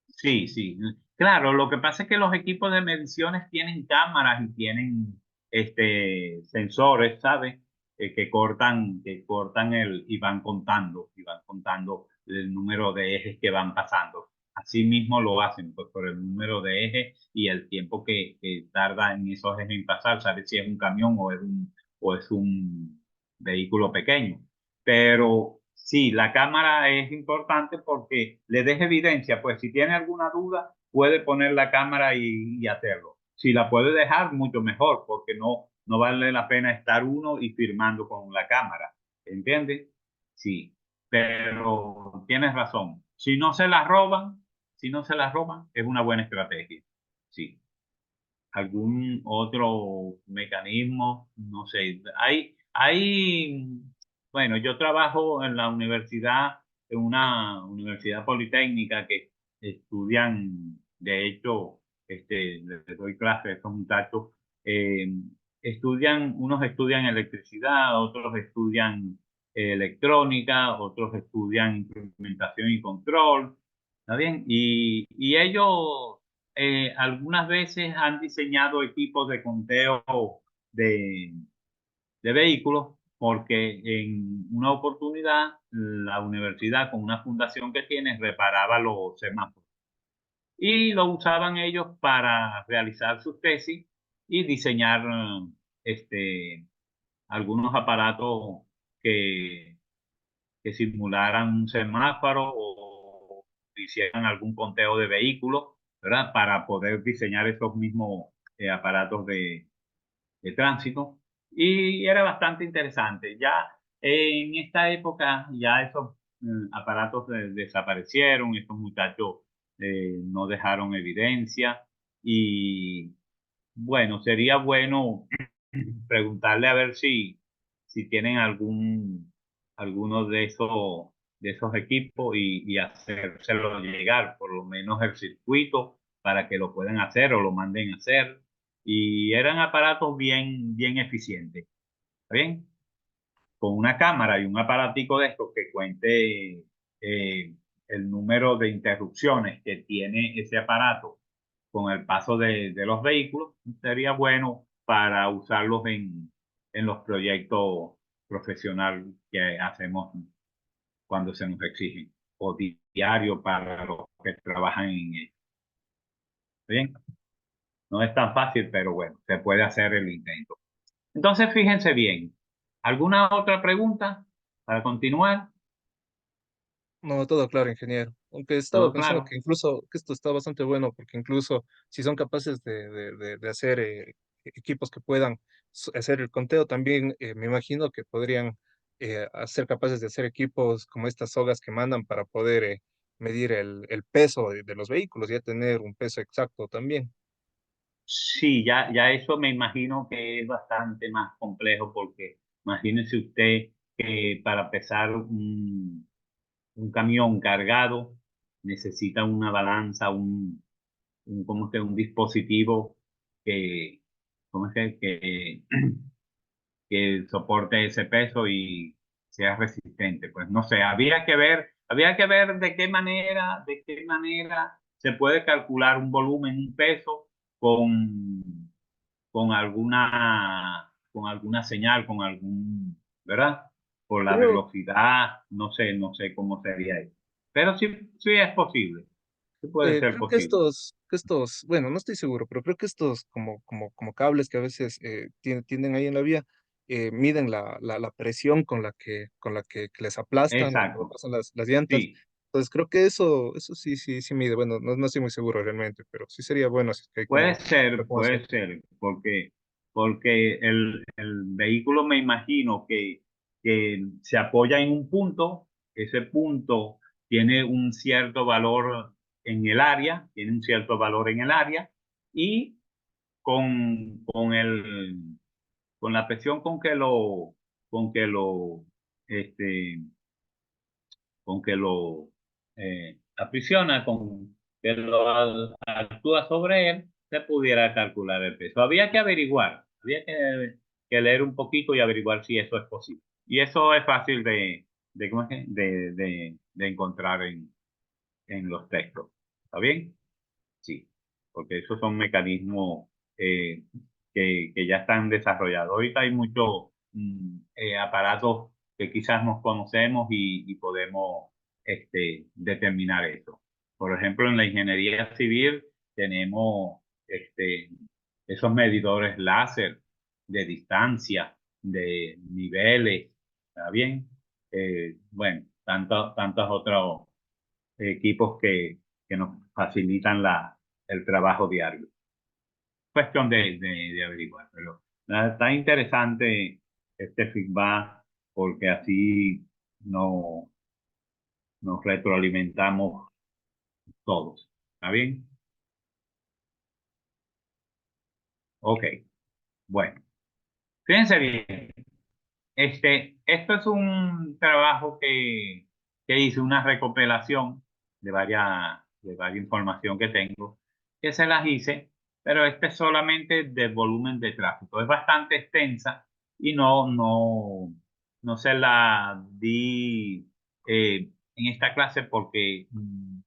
Sí, sí. Claro, lo que pasa es que los equipos de mediciones tienen cámaras y tienen sensores, ¿sabes? Que cortan y van contando el número de ejes que van pasando. Así mismo lo hacen, pues por el número de ejes y el tiempo que tarda en esos ejes en pasar, ¿sabes? Si es un camión o es un vehículo pequeño. Pero sí, la cámara es importante porque le deja evidencia, pues si tiene alguna duda, puede poner la cámara y hacerlo. Si la puede dejar, mucho mejor, porque no vale la pena estar uno y firmando con la cámara. ¿Entiendes? Sí, pero tienes razón. Si no se la roban, es una buena estrategia. Sí. ¿Algún otro mecanismo? No sé. Bueno, yo trabajo en la universidad, en una universidad politécnica que estudian, de hecho, les doy clases a estos muchachos, eh, unos estudian electricidad, otros estudian electrónica, otros estudian implementación y control, ¿está bien? Y ellos algunas veces han diseñado equipos de conteo de, de vehículos porque en una oportunidad la universidad con una fundación que tiene reparaba los semáforos y lo usaban ellos para realizar sus tesis y diseñar este, algunos aparatos que, que simularan un semáforo o hicieran algún conteo de vehículos, ¿verdad? Para poder diseñar esos mismos aparatos de tránsito. Y era bastante interesante. Ya en esta época, ya esos aparatos desaparecieron, estos muchachos no dejaron evidencia y bueno, sería bueno preguntarle a ver si tienen alguno de esos equipos y hacérselo llegar, por lo menos el circuito, para que lo puedan hacer o lo manden a hacer. Y eran aparatos bien eficientes. ¿Está bien? Con una cámara y un aparatico de estos que cuente el número de interrupciones que tiene ese aparato con el paso de los vehículos, sería bueno para usarlos en los proyectos profesionales que hacemos cuando se nos exigen, o diario para los que trabajan en ello. Bien, no es tan fácil, pero bueno, se puede hacer el intento. Entonces, fíjense bien. ¿Alguna otra pregunta para continuar? No, todo claro, ingeniero. Aunque estaba ¿Todo pensando claro? que incluso que esto está bastante bueno, porque incluso si son capaces de hacer equipos que puedan hacer el conteo, también me imagino que podrían ser capaces de hacer equipos como estas sogas que mandan para poder medir el peso de los vehículos, ya tener un peso exacto también. Sí, ya eso me imagino que es bastante más complejo porque imagínese usted que para pesar un camión cargado necesita una balanza, ¿cómo es que? Un dispositivo que, ¿cómo es que soporte ese peso y sea resistente. Pues no sé, había que ver de qué manera se puede calcular un volumen, un peso con alguna señal, ¿verdad? por la Creo, velocidad, no sé cómo sería eso. Pero sí, sí es posible, sí puede ser creo posible. que estos, bueno, no estoy seguro, pero creo que estos como cables que a veces tienden ahí en la vía, miden la presión con la que les aplastan cuando Exacto, pasan las llantas. sí. Entonces creo que eso sí mide. Bueno, no estoy muy seguro realmente, pero sí sería bueno si es que hay como Puede información. ser, porque el vehículo me imagino que se apoya en un punto, ese punto tiene un cierto valor en el área, tiene un cierto valor en el área, y con la presión con que lo, este, con que lo aprisiona, con que actúa sobre él, se pudiera calcular el peso. Había que averiguar, que leer un poquito y averiguar si eso es posible. Y eso es fácil ¿cómo es que? De encontrar en los textos. ¿Está bien? Sí, porque esos son mecanismos eh, que ya están desarrollados. Ahorita hay muchos aparatos que quizás nos conocemos y podemos determinar eso. Por ejemplo, en la ingeniería civil tenemos esos medidores láser de distancia, de niveles, ¿está bien? Bueno, tantos otros equipos que nos facilitan el trabajo diario. Cuestión de averiguar, pero nada, está interesante este feedback porque así no, nos retroalimentamos todos. ¿Está bien? Ok, bueno. Fíjense bien, esto es un trabajo que hice, una recopilación de varias información que tengo, que se las hice, pero este es solamente del volumen de tráfico. Es bastante extensa y no se la di en esta clase porque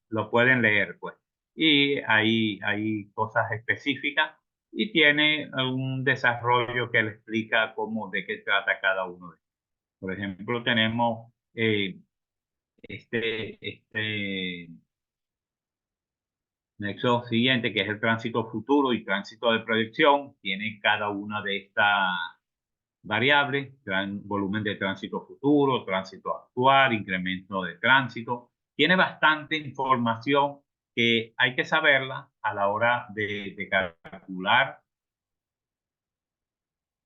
lo pueden leer, pues. Y hay cosas específicas y tiene un desarrollo que le explica cómo, de qué trata cada uno de ellos. Por ejemplo, tenemos este nexo siguiente, que es el tránsito futuro y tránsito de proyección. Tiene cada una de estas variables: volumen de tránsito futuro, tránsito actual, incremento de tránsito. Tiene bastante información que hay que saberla a la hora de calcular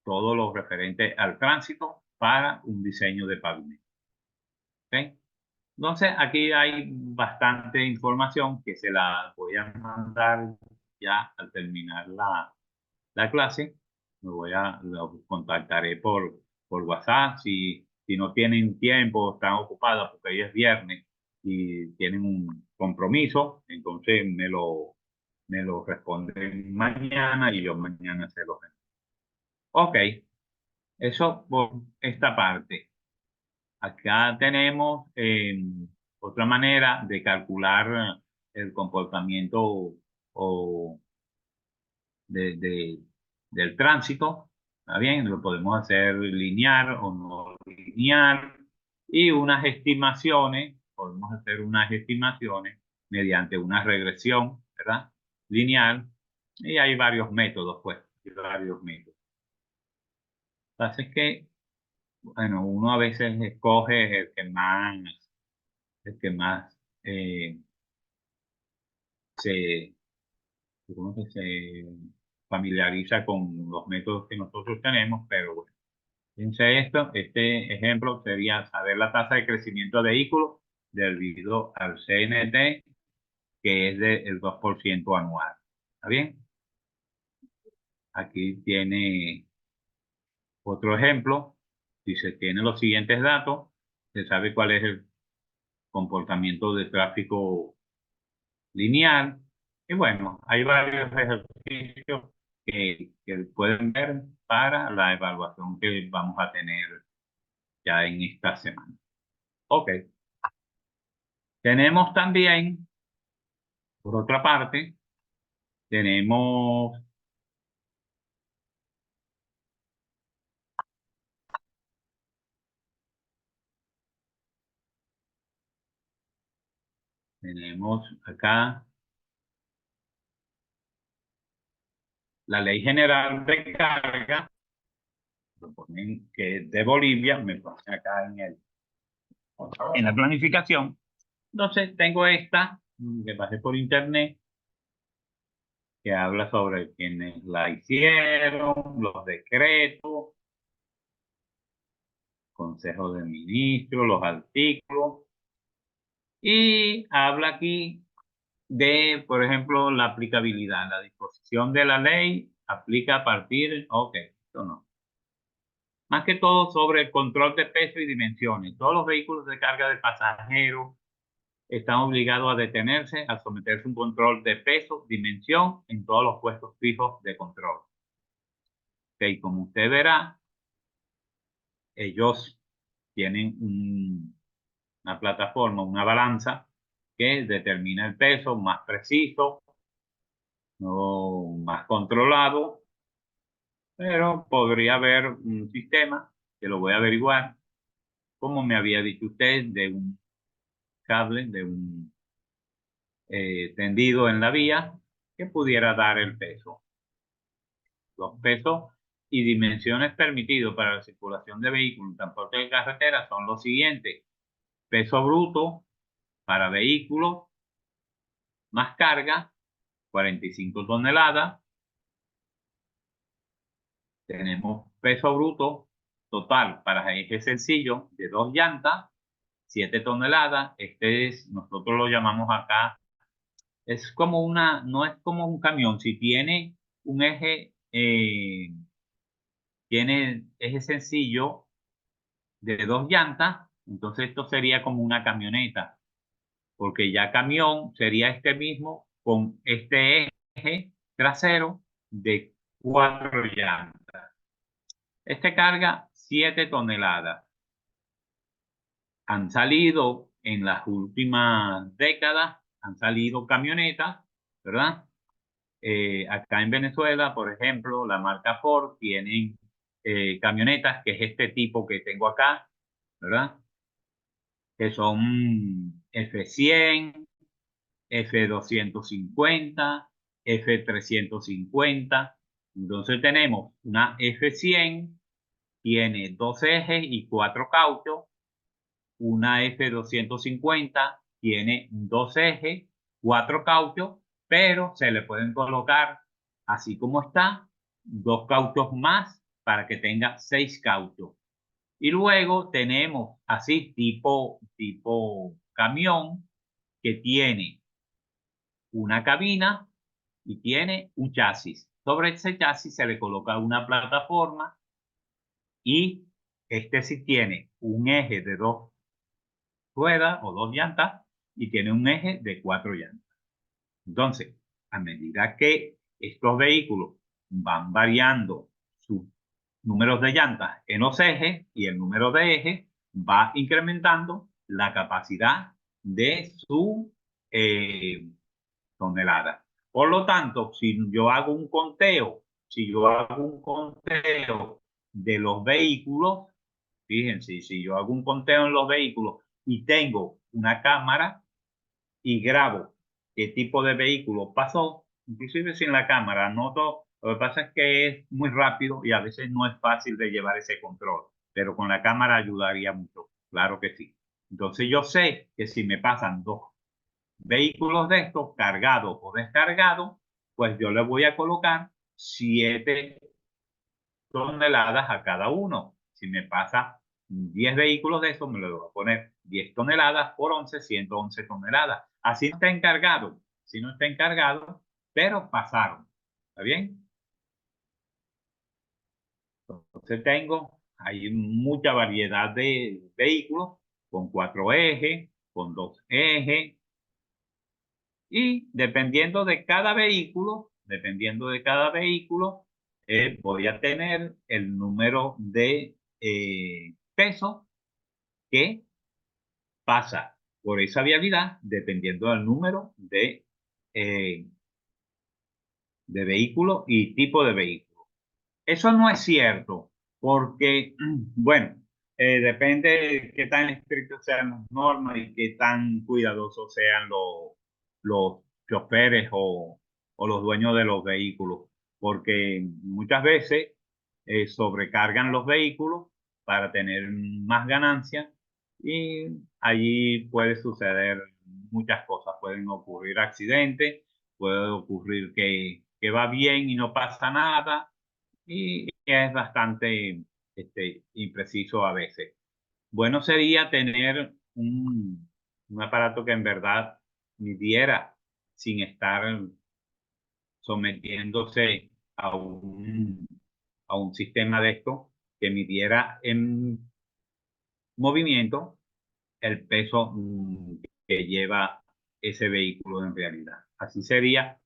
todo lo referente al tránsito para un diseño de pavimento. ¿Ok? Entonces, aquí hay bastante información que se la voy a mandar ya al terminar la clase. Los contactaré por WhatsApp. Si no tienen tiempo, están ocupados porque hoy es viernes y tienen un compromiso, entonces me lo responden mañana y yo mañana se los envío. Ok, eso por esta parte. Acá tenemos otra manera de calcular el comportamiento o del tránsito. ¿Está bien? Lo podemos hacer lineal o no lineal. Y unas estimaciones, podemos hacer unas estimaciones mediante una regresión, ¿verdad? Lineal. Y hay varios métodos, pues. Hay varios métodos. Así que bueno, uno a veces escoge el que más se, ¿cómo que se familiariza con los métodos que nosotros tenemos, pero bueno, fíjense esto, este ejemplo sería saber la tasa de crecimiento de vehículos debido al CNT, que es del 2% anual. ¿Está bien? Aquí tiene otro ejemplo. Si se tienen los siguientes datos, se sabe cuál es el comportamiento de tráfico lineal. Y bueno, hay varios ejercicios que pueden ver para la evaluación que vamos a tener ya en esta semana. Ok. Tenemos también, por otra parte, tenemos Tenemos acá la Ley General de Carga, lo ponen que es de Bolivia, me ponen acá en la planificación. Entonces tengo esta que pasé por internet, que habla sobre quienes la hicieron, los decretos, consejos de ministros, los artículos, y habla aquí de, por ejemplo, la aplicabilidad. La disposición de la ley aplica a partir, ok, esto no. Más que todo sobre el control de peso y dimensiones. Todos los vehículos de carga de pasajeros están obligados a detenerse, a someterse a un control de peso, dimensión en todos los puestos fijos de control. Ok, como usted verá, ellos tienen una plataforma, una balanza que determina el peso más preciso, no más controlado, pero podría haber un sistema que lo voy a averiguar, como me había dicho usted, de un cable, de un tendido en la vía que pudiera dar el peso. Los pesos y dimensiones permitidos para la circulación de vehículos en transporte de carretera son los siguientes: peso bruto para vehículos más carga, 45 toneladas. Tenemos peso bruto total para eje sencillo de 2 llantas, 7 toneladas. Este es, nosotros lo llamamos acá, es como no es como un camión. Si tiene un eje, tiene eje sencillo de 2 llantas, entonces esto sería como una camioneta, porque ya camión sería este mismo con este eje trasero de 4 llantas. Este carga 7 toneladas. Han salido en las últimas décadas, han salido camionetas, ¿verdad? Acá en Venezuela, por ejemplo, la marca Ford tienen camionetas, que es este tipo que tengo acá, ¿verdad? Que son F100, F250, F350. Entonces tenemos una F100, tiene 2 ejes y 4 cauchos. Una F250 tiene 2 ejes, 4 cauchos, pero se le pueden colocar, así como está, 2 cauchos más para que tenga 6 cauchos. Y luego tenemos así tipo camión, que tiene una cabina y tiene un chasis. Sobre ese chasis se le coloca una plataforma, y este sí tiene un eje de 2 ruedas o 2 llantas y tiene un eje de 4 llantas. Entonces, a medida que estos vehículos van variando sus números de llantas en los ejes y el número de ejes, va incrementando la capacidad de su tonelada. Por lo tanto, si yo hago un conteo de los vehículos, fíjense, si yo hago un conteo en los vehículos y tengo una cámara y grabo qué tipo de vehículo pasó, inclusive sin la cámara, noto, lo que pasa es que es muy rápido y a veces no es fácil de llevar ese control, pero con la cámara ayudaría mucho, claro que sí. Entonces yo sé que si me pasan 2 vehículos de estos, cargados o descargados, pues yo le voy a colocar 7 toneladas a cada uno. Si me pasa 10 vehículos de esos, me lo voy a poner 10 toneladas por 11, 111 toneladas. Así no está encargado, si no está encargado, pero pasaron. ¿Está bien? Entonces hay mucha variedad de vehículos con 4 ejes, con 2 ejes, y dependiendo de cada vehículo, voy a tener el número de peso que pasa por esa vialidad, dependiendo del número de vehículo y tipo de vehículo. Eso no es cierto, porque, bueno, Depende de qué tan estrictos sean las normas y qué tan cuidadosos sean los choferes o los dueños de los vehículos, porque muchas veces sobrecargan los vehículos para tener más ganancias y allí puede suceder muchas cosas. Pueden ocurrir accidentes, puede ocurrir que va bien y no pasa nada y es bastante impreciso a veces. Bueno sería tener un aparato que en verdad midiera sin estar sometiéndose a un sistema de esto que midiera en movimiento el peso que lleva ese vehículo en realidad. Así sería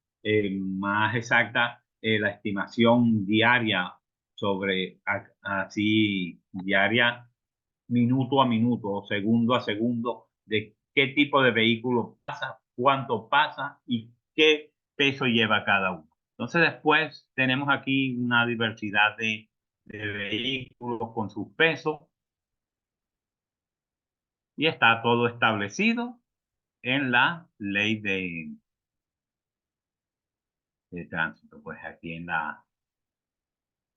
más exacta la estimación diaria sobre así diaria, minuto a minuto o segundo a segundo de qué tipo de vehículo pasa, cuánto pasa y qué peso lleva cada uno. Entonces después tenemos aquí una diversidad de vehículos con sus pesos y está todo establecido en la ley de tránsito, pues aquí en la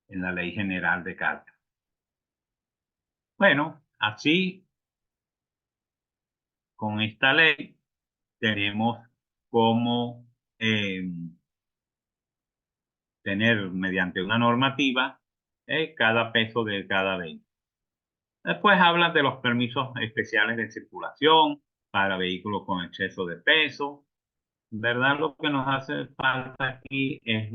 ley general de carga. Bueno, así con esta ley tenemos como tener mediante una normativa cada peso de cada vehículo. Después habla de los permisos especiales de circulación para vehículos con exceso de peso. ¿Verdad? Lo que nos hace falta aquí es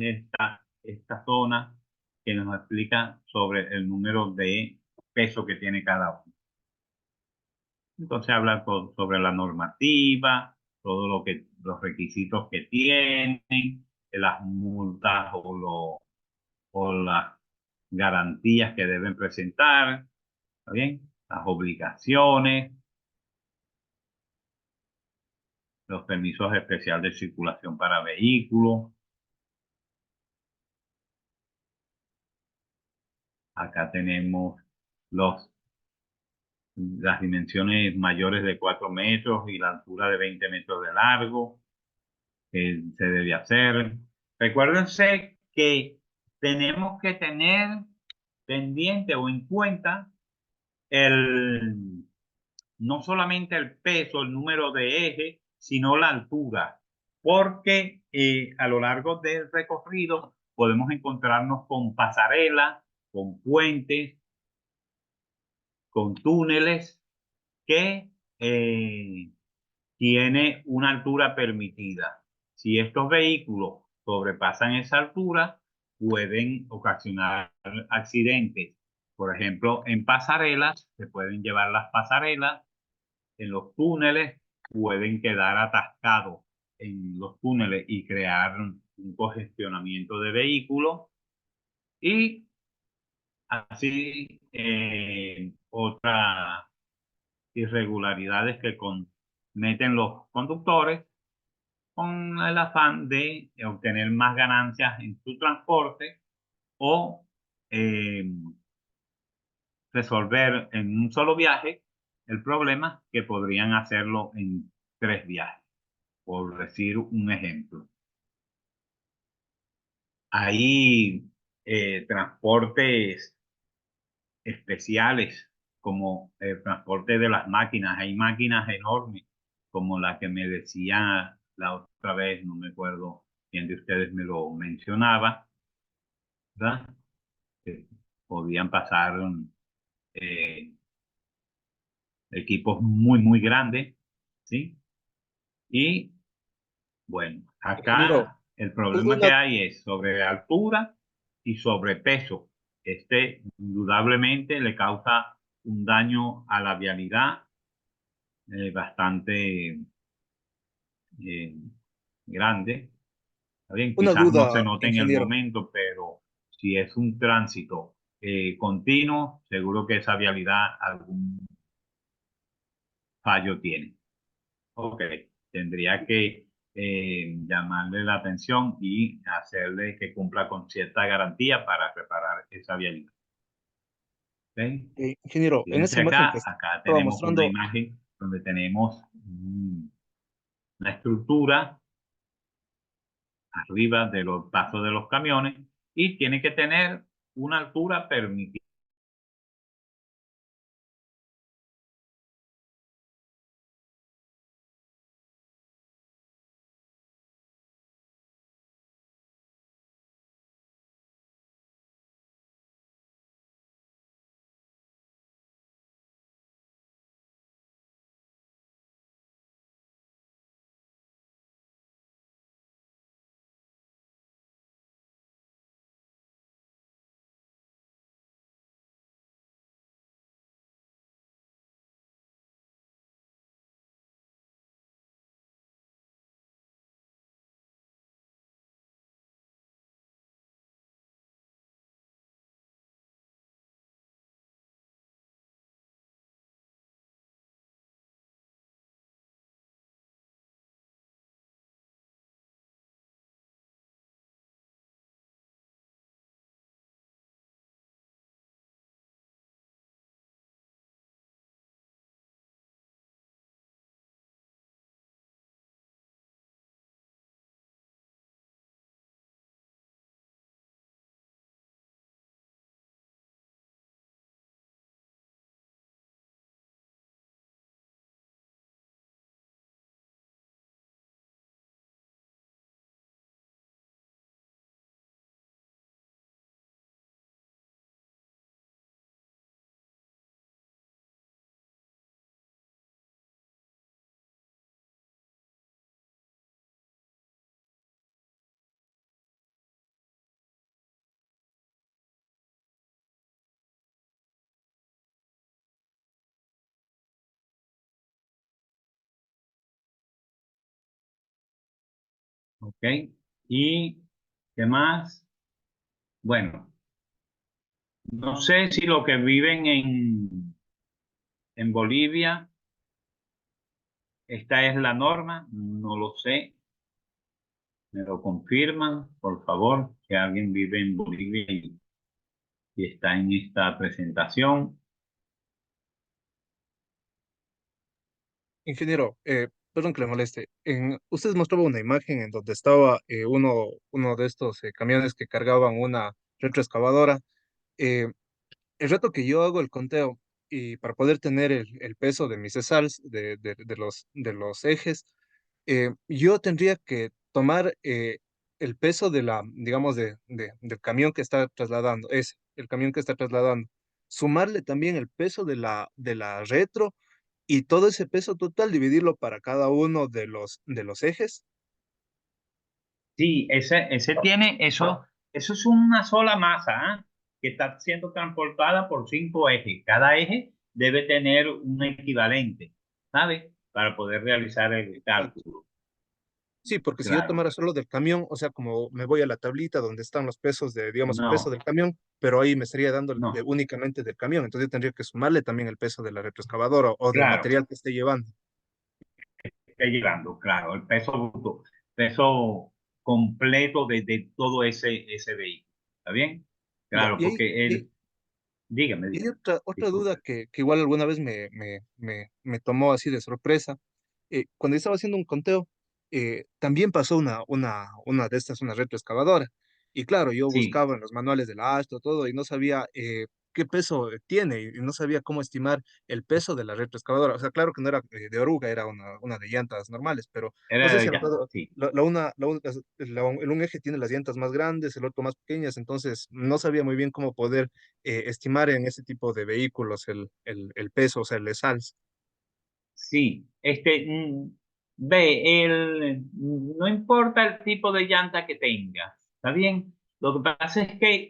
esta zona que nos explica sobre el número de peso que tiene cada uno. Entonces habla sobre la normativa, todo los requisitos que tienen, las multas o las garantías que deben presentar, ¿está bien? Las obligaciones, los permisos especiales de circulación para vehículos. Acá tenemos las dimensiones mayores de 4 metros y la altura de 20 metros de largo que se debe hacer. Recuérdense que tenemos que tener pendiente o en cuenta no solamente el peso, el número de eje, sino la altura, porque a lo largo del recorrido podemos encontrarnos con pasarelas, con puentes, con túneles que tiene una altura permitida. Si estos vehículos sobrepasan esa altura, pueden ocasionar accidentes. Por ejemplo, en pasarelas, se pueden llevar las pasarelas, en los túneles pueden quedar atascados en los túneles y crear un congestionamiento de vehículos y así otras irregularidades que cometen los conductores con el afán de obtener más ganancias en su transporte o eh, resolver en un solo viaje el problema que podrían hacerlo en 3 viajes, por decir un ejemplo. Hay transportes especiales como el transporte de las máquinas. Hay máquinas enormes como la que me decía la otra vez, no me acuerdo quién de ustedes me lo mencionaba, ¿verdad? Que podían pasar eh, equipos muy, muy grandes, ¿sí? Y bueno, Ingeniero, acá el problema que una, hay es sobre altura y sobre peso. Indudablemente le causa un daño a la vialidad bastante eh, grande. Está bien, una quizás no se duda, note en el ingeniero. momento, pero si es un tránsito continuo, seguro que esa vialidad algún fallo tiene. Ok, tendría que llamarle la atención y hacerle que cumpla con cierta garantía para reparar esa vialidad. ¿Ven? Ingeniero, en Fíjense esa imagen que acá estaba tenemos una mostrando, imagen donde tenemos la estructura arriba de los pasos de los camiones y tiene que tener una altura permitida. ¿Ok? ¿Y qué más? Bueno, no sé si lo que viven en Bolivia, esta es la norma, no lo sé. ¿Me lo confirman, por favor, que alguien vive en Bolivia y está en esta presentación? ingeniero, perdón que le moleste, usted mostraba una imagen en donde estaba uno de estos camiones que cargaban una retroexcavadora. Eh, el reto que yo hago el conteo y para poder tener el peso de mis cesals, de los ejes, yo tendría que tomar el peso de la, digamos, del camión que está trasladando, es el camión que está trasladando, sumarle también el peso de la retro y todo ese peso total dividirlo para cada uno de los ejes. Sí, ese tiene, eso es una sola masa, ¿ah? Que está siendo transportada por 5 ejes. Cada eje debe tener un equivalente, ¿sabes? Para poder realizar el Exacto. cálculo. Sí, porque si yo Claro. tomara solo del camión, o sea, como me voy a la tablita donde están los pesos de, digamos, peso No, del camión, pero ahí me estaría dando no. únicamente del camión, entonces yo tendría que sumarle también el peso de la retroexcavadora o del Claro, material que esté llevando. está llevando, claro, el peso bruto, peso completo de todo ese vehículo. ¿Está bien? Ya, Claro, porque y él, dígame, y hay dígame, otra duda disculpe. que igual alguna vez me tomó así de sorpresa. Cuando yo estaba haciendo un conteo, también pasó una de estas, una retroexcavadora. Y claro, yo Sí, buscaba en los manuales del Astro, todo, y no sabía qué peso tiene, y no sabía cómo estimar el peso de la retroexcavadora. O sea, claro que no era de oruga, era una de llantas normales, pero no era sé de si han llanta, notado, sí. el un eje tiene las llantas más grandes, el otro más pequeñas, entonces no sabía muy bien cómo poder estimar en ese tipo de vehículos el peso, o sea, el SALS. Sí, ve, no importa el tipo de llanta que tenga, ¿está bien? Lo que pasa es que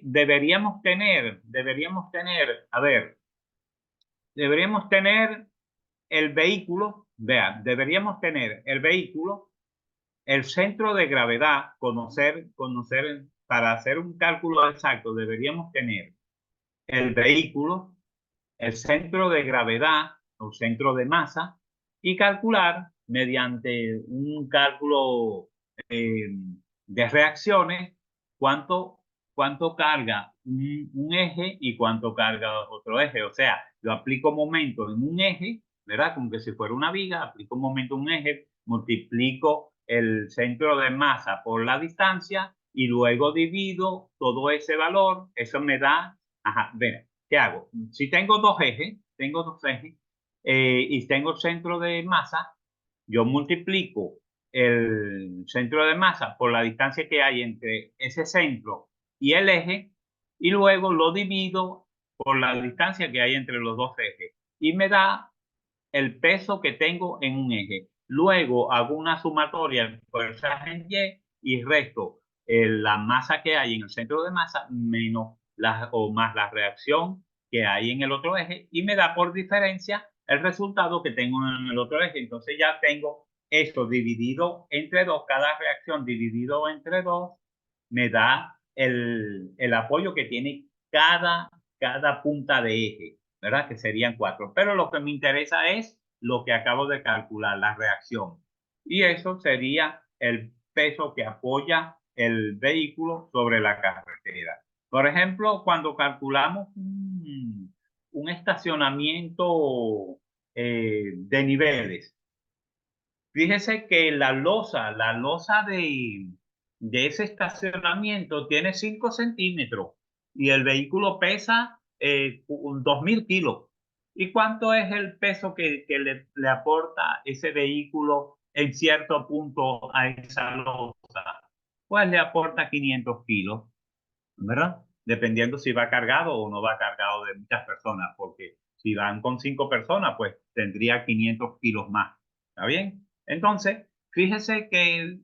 a ver, deberíamos tener el vehículo, vea, deberíamos tener el vehículo, el centro de gravedad, conocer, para hacer un cálculo exacto, deberíamos tener el vehículo, el centro de gravedad o centro de masa y calcular mediante un cálculo eh, de reacciones cuánto cuánto carga un eje y cuánto carga otro eje. O sea, yo aplico momento en un eje, ¿verdad? Como que si fuera una viga, aplico un momento en un eje, multiplico el centro de masa por la distancia y luego divido todo ese valor. Eso me da, ajá, ver, ¿qué hago? Si tengo dos ejes y tengo el centro de masa, yo multiplico el centro de masa por la distancia que hay entre ese centro y el eje y luego lo divido por la distancia que hay entre los dos ejes y me da el peso que tengo en un eje. Luego hago una sumatoria de fuerzas en Y resto la masa que hay en el centro de masa menos o más la reacción que hay en el otro eje y me da por diferencia el resultado que tengo en el otro eje. Entonces ya tengo esto dividido entre dos, cada reacción dividido entre dos me da el apoyo que tiene cada punta de eje, ¿verdad? Que serían 4. Pero lo que me interesa es lo que acabo de calcular, la reacción. Y eso sería el peso que apoya el vehículo sobre la carretera. Por ejemplo, cuando calculamos un estacionamiento de niveles, fíjese que la losa de ese estacionamiento tiene 5 centímetros y el vehículo pesa 2.000 kilos. ¿Y cuánto es el peso que le aporta ese vehículo en cierto punto a esa losa? Pues le aporta 500 kilos, ¿verdad? Dependiendo si va cargado o no va cargado de muchas personas, porque si van con 5 personas, pues tendría 500 kilos más. ¿Está bien? Entonces, fíjese que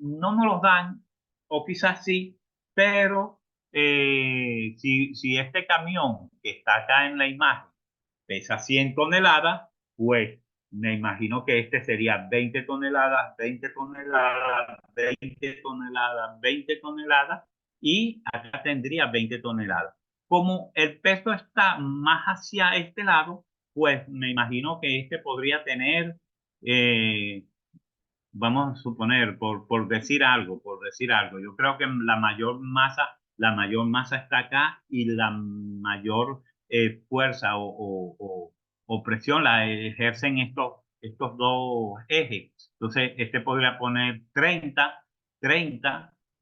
no nos los dan, o quizás sí, pero si este camión que está acá en la imagen pesa 100 toneladas, pues me imagino que este sería 20 toneladas, 20 toneladas, 20 toneladas, 20 toneladas y acá tendría 20 toneladas. Como el peso está más hacia este lado, pues me imagino que este podría tener, eh, vamos a suponer, por decir algo, yo creo que la mayor masa está acá y la mayor fuerza o presión la ejercen estos dos ejes. Entonces, este podría poner 30,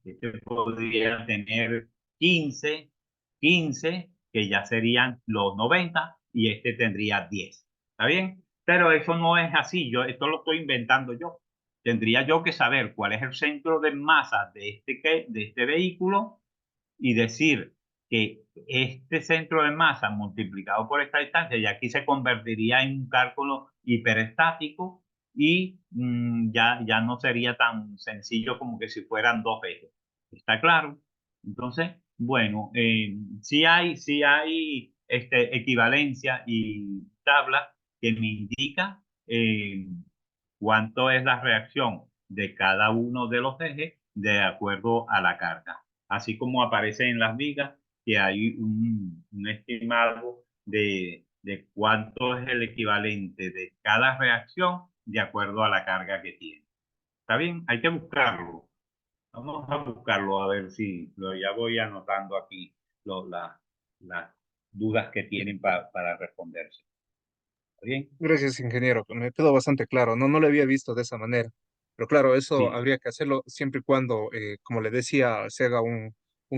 este podría tener 15, 15, que ya serían los 90, y este tendría 10. ¿Está bien? Pero eso no es así, esto lo estoy inventando yo. Tendría yo que saber cuál es el centro de masa de este vehículo y decir que este centro de masa multiplicado por esta distancia, y aquí se convertiría en un cálculo hiperestático y ya no sería tan sencillo como que si fueran dos ejes. ¿Está claro? Entonces, bueno, sí hay equivalencia y tabla que me indica cuánto es la reacción de cada uno de los ejes de acuerdo a la carga. Así como aparece en las vigas que hay un estimado de cuánto es el equivalente de cada reacción de acuerdo a la carga que tiene. ¿Está bien? Hay que buscarlo. Vamos a buscarlo a ver si ya voy anotando aquí las dudas que tienen para responderse. ¿Está bien? Gracias, ingeniero. Me quedó bastante claro. No, no lo había visto de esa manera. Pero claro, eso Sí. habría que hacerlo siempre y cuando, como le decía, se haga un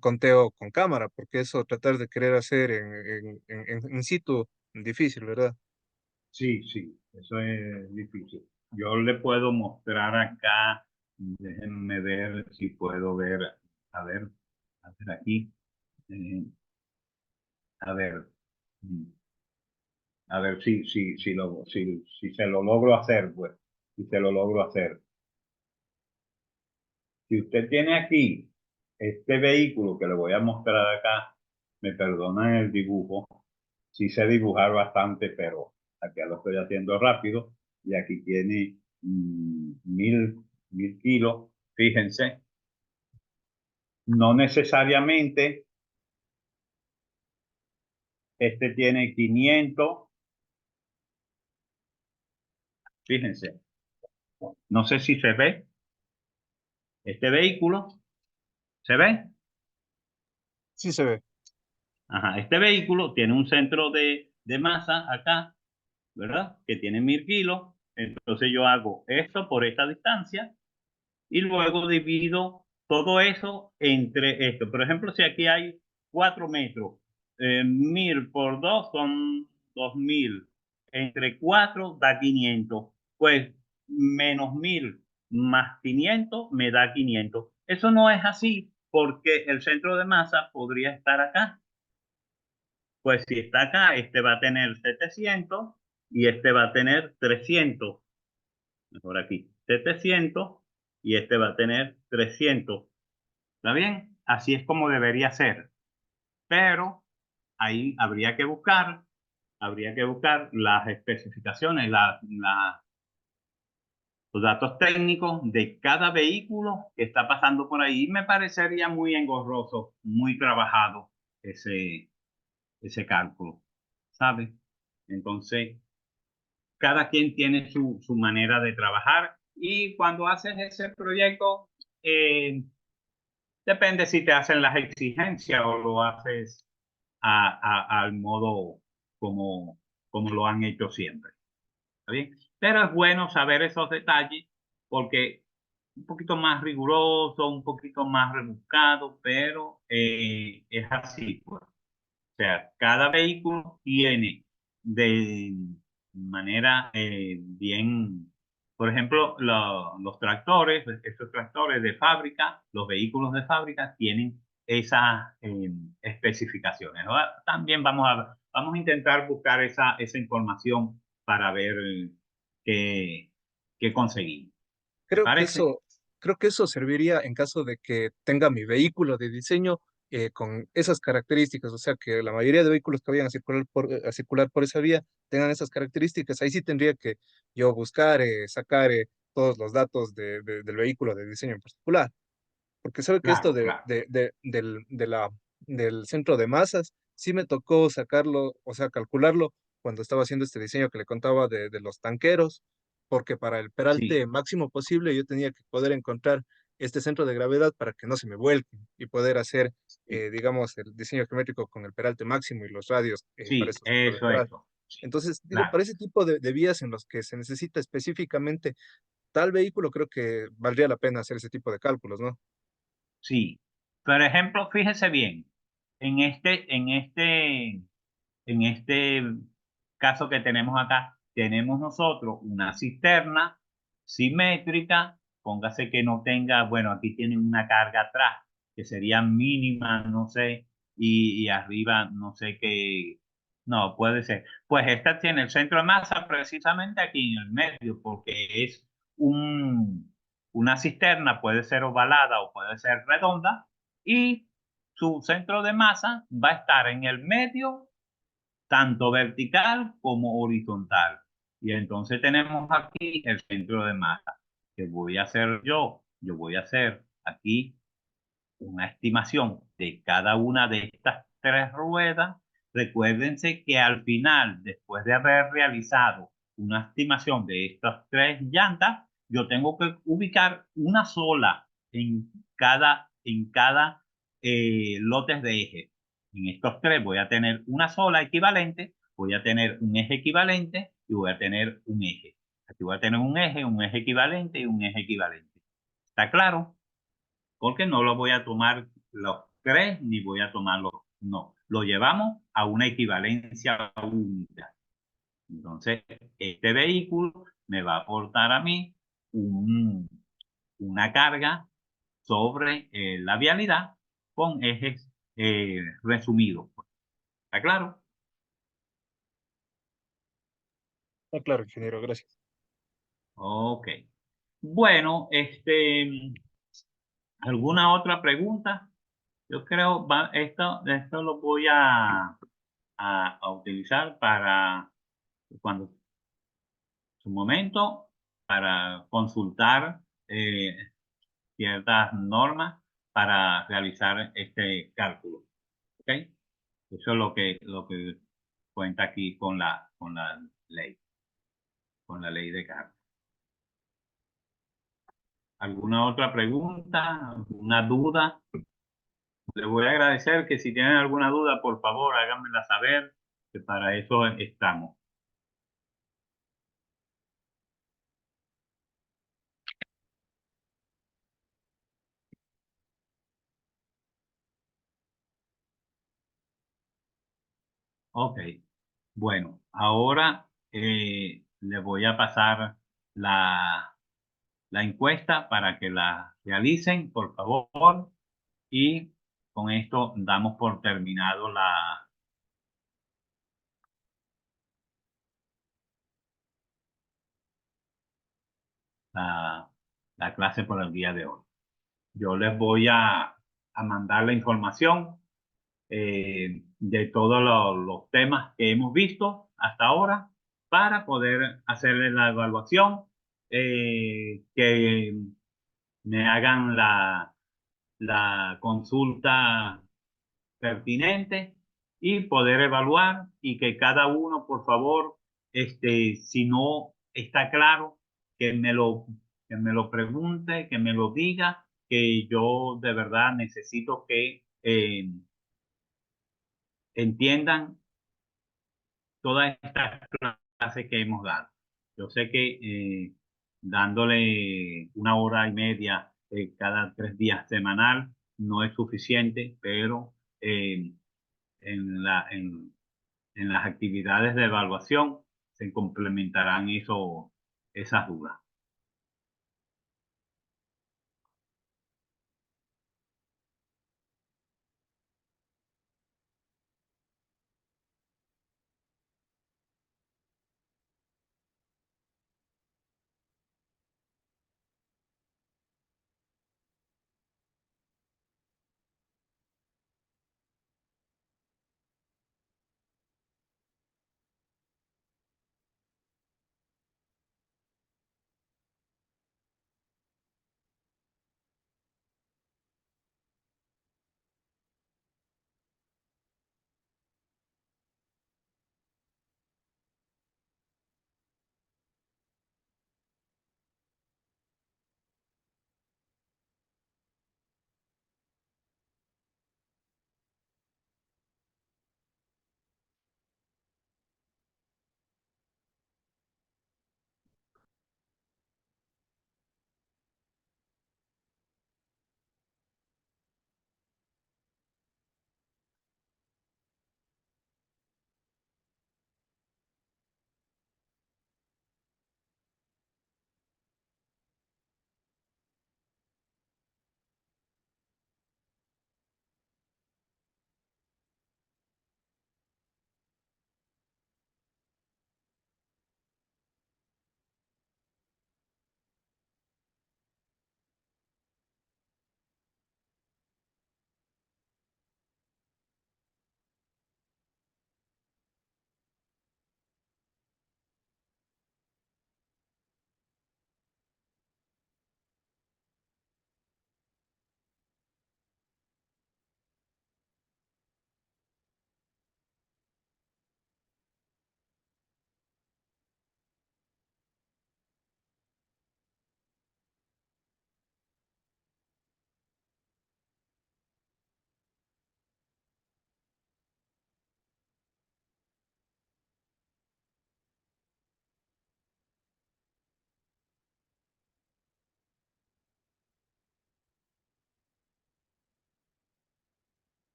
conteo con cámara, porque eso tratar de querer hacer in situ, difícil, ¿verdad? Sí, sí, eso es difícil. Yo le puedo mostrar acá, déjenme ver si puedo ver, a ver, a ver aquí, eh, a ver, mm, a ver si se lo logro hacer, pues, si se lo logro hacer. Si usted tiene aquí este vehículo que le voy a mostrar acá, me perdonan el dibujo, sí sé dibujar bastante, pero acá lo estoy haciendo rápido y aquí tiene 1.000 kilos, fíjense, no necesariamente este tiene 500, fíjense, no sé si se ve este vehículo, ¿se ve? Sí se ve. Ajá, este vehículo tiene un centro de masa acá, ¿verdad? Que tiene 1000 kilos. Entonces yo hago esto por esta distancia y luego divido todo eso entre esto. Por ejemplo, si aquí hay 4 metros, 1000 por 2 son 2000. Entre 4 da 500. Pues menos 1000 más 500 me da 500. Eso no es así porque el centro de masa podría estar acá. Pues si está acá, este va a tener 700 y este va a tener 300. Mejor aquí, 700 y este va a tener 300. ¿Está bien? Así es como debería ser. Pero ahí habría que buscar las especificaciones, los datos técnicos de cada vehículo que está pasando por ahí. Me parecería muy engorroso, muy trabajado ese, ese cálculo, ¿sabes? Entonces, cada quien tiene su manera de trabajar y cuando haces ese proyecto, eh, depende si te hacen las exigencias o lo haces al modo como, como lo han hecho siempre. ¿Está bien? Pero es bueno saber esos detalles porque un poquito más riguroso, un poquito más rebuscado, pero es así, pues. O sea, cada vehículo tiene de manera bien, por ejemplo, los tractores, esos tractores de fábrica, los vehículos de fábrica tienen esas especificaciones, ¿no? También vamos a intentar buscar esa información para ver qué, qué conseguimos. ¿Te Creo que parece? eso, creo que eso serviría en caso de que tenga mi vehículo de diseño con esas características, o sea, que la mayoría de vehículos que vayan a circular por esa vía tengan esas características. Ahí sí tendría que yo buscar, sacar todos los datos del vehículo de diseño en particular, porque sabe que esto Claro, claro. del centro de masas sí me tocó sacarlo, o sea, calcularlo cuando estaba haciendo este diseño que le contaba de los tanqueros, porque para el Sí, peralte máximo posible yo tenía que poder encontrar este centro de gravedad para que no se me vuelquen y poder hacer, sí, digamos, el diseño geométrico con el peralte máximo y los radios para sí, estos tipos de peral. eso. Sí, Entonces, digo, claro. para ese tipo de vías en los que se necesita específicamente tal vehículo, creo que valdría la pena hacer ese tipo de cálculos, ¿no? Sí. Por ejemplo, fíjese bien, en este caso que tenemos acá, tenemos nosotros una cisterna simétrica, póngase que no tenga, bueno, aquí tiene una carga atrás, que sería mínima, no sé, y arriba, no sé qué, no, puede ser. Pues esta tiene el centro de masa precisamente aquí en el medio, porque es una cisterna, puede ser ovalada o puede ser redonda, y su centro de masa va a estar en el medio tanto vertical como horizontal. Y entonces tenemos aquí el centro de masa. ¿Qué voy a hacer yo? Yo voy a hacer aquí una estimación de cada una de estas tres ruedas. Recuérdense que al final, después de haber realizado una estimación de estas tres llantas, yo tengo que ubicar una sola en cada lotes de eje. En estos tres voy a tener una sola equivalente, voy a tener un eje equivalente y voy a tener un eje. Aquí voy a tener un eje equivalente y un eje equivalente. ¿Está claro? Porque no lo voy a tomar los tres ni voy a tomarlos, no, lo llevamos a una equivalencia única. Entonces, este vehículo me va a aportar a mí un- una carga sobre la vialidad con ejes resumidos. ¿Está claro? Ah, claro, ingeniero, gracias. Ok. Bueno, ¿alguna otra pregunta? Yo creo esto lo voy a utilizar para cuando su momento para consultar ciertas normas para realizar este cálculo. ¿Ok? Eso es lo que cuenta aquí con la ley de cálculo. ¿Alguna otra pregunta? ¿Alguna duda? les voy a agradecer que si tienen alguna duda, por favor, háganmela saber, que para eso estamos. Ok, bueno, ahora les voy a pasar la, la encuesta para que la realicen, por favor, y con esto damos por terminado la, la clase por el día de hoy. Yo les voy a mandar la información de todos los temas que hemos visto hasta ahora para poder hacerle la evaluación, que me hagan la consulta pertinente y poder evaluar y que cada uno, por favor, si no está claro, que me lo, que me lo pregunte, que me lo diga, que yo de verdad necesito que entiendan todas estas clases que hemos dado. Yo sé que dándole 1 hora y media cada 3 días semanal no es suficiente, pero en en las actividades de evaluación se complementarán esas dudas.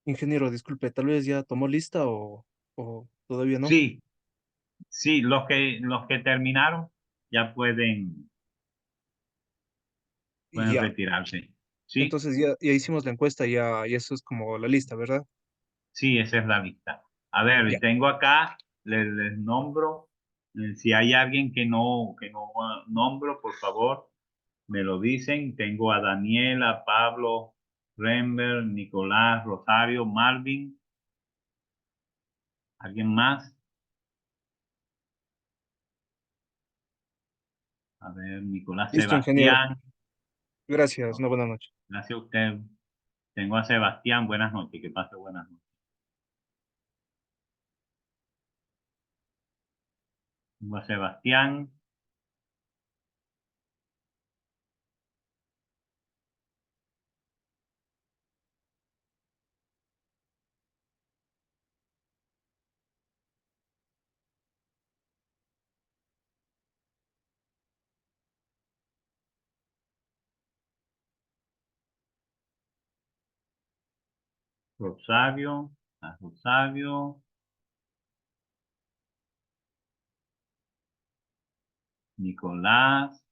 Ingeniero, disculpe, tal vez ya tomó lista o todavía no. Sí, sí, los que terminaron ya pueden Ya, retirarse. Sí, entonces ya hicimos la encuesta, ya eso es como la lista, ¿verdad? sí, esa es la lista. A ver, Ya, tengo acá, les nombro, si hay alguien que no nombro, por favor, me lo dicen. Tengo a Daniela, Pablo, Rember, Nicolás, Rosario, Marvin, ¿alguien más? A ver, Nicolás listo, ingeniero. Sebastián. Gracias, Oh, una buena noche. gracias a usted. Tengo a Sebastián. Buenas noches. Que pase buenas noches. Tengo a Sebastián. Rosario. A Rosario. Nicolás.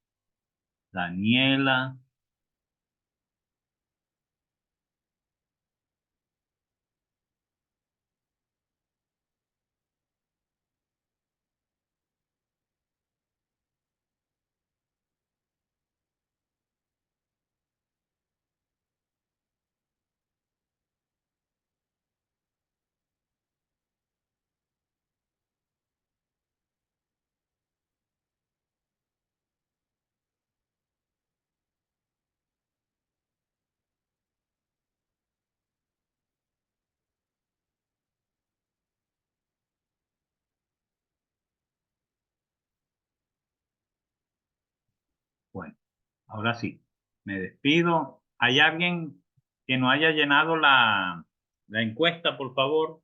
Daniela. Bueno, ahora sí. Me despido. ¿Hay alguien que no haya llenado la encuesta, por favor?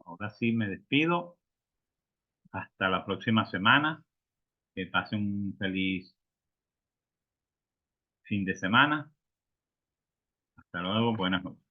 Ahora sí me despido. Hasta la próxima semana. Que pase un feliz fin de semana. Hasta luego. Buenas noches.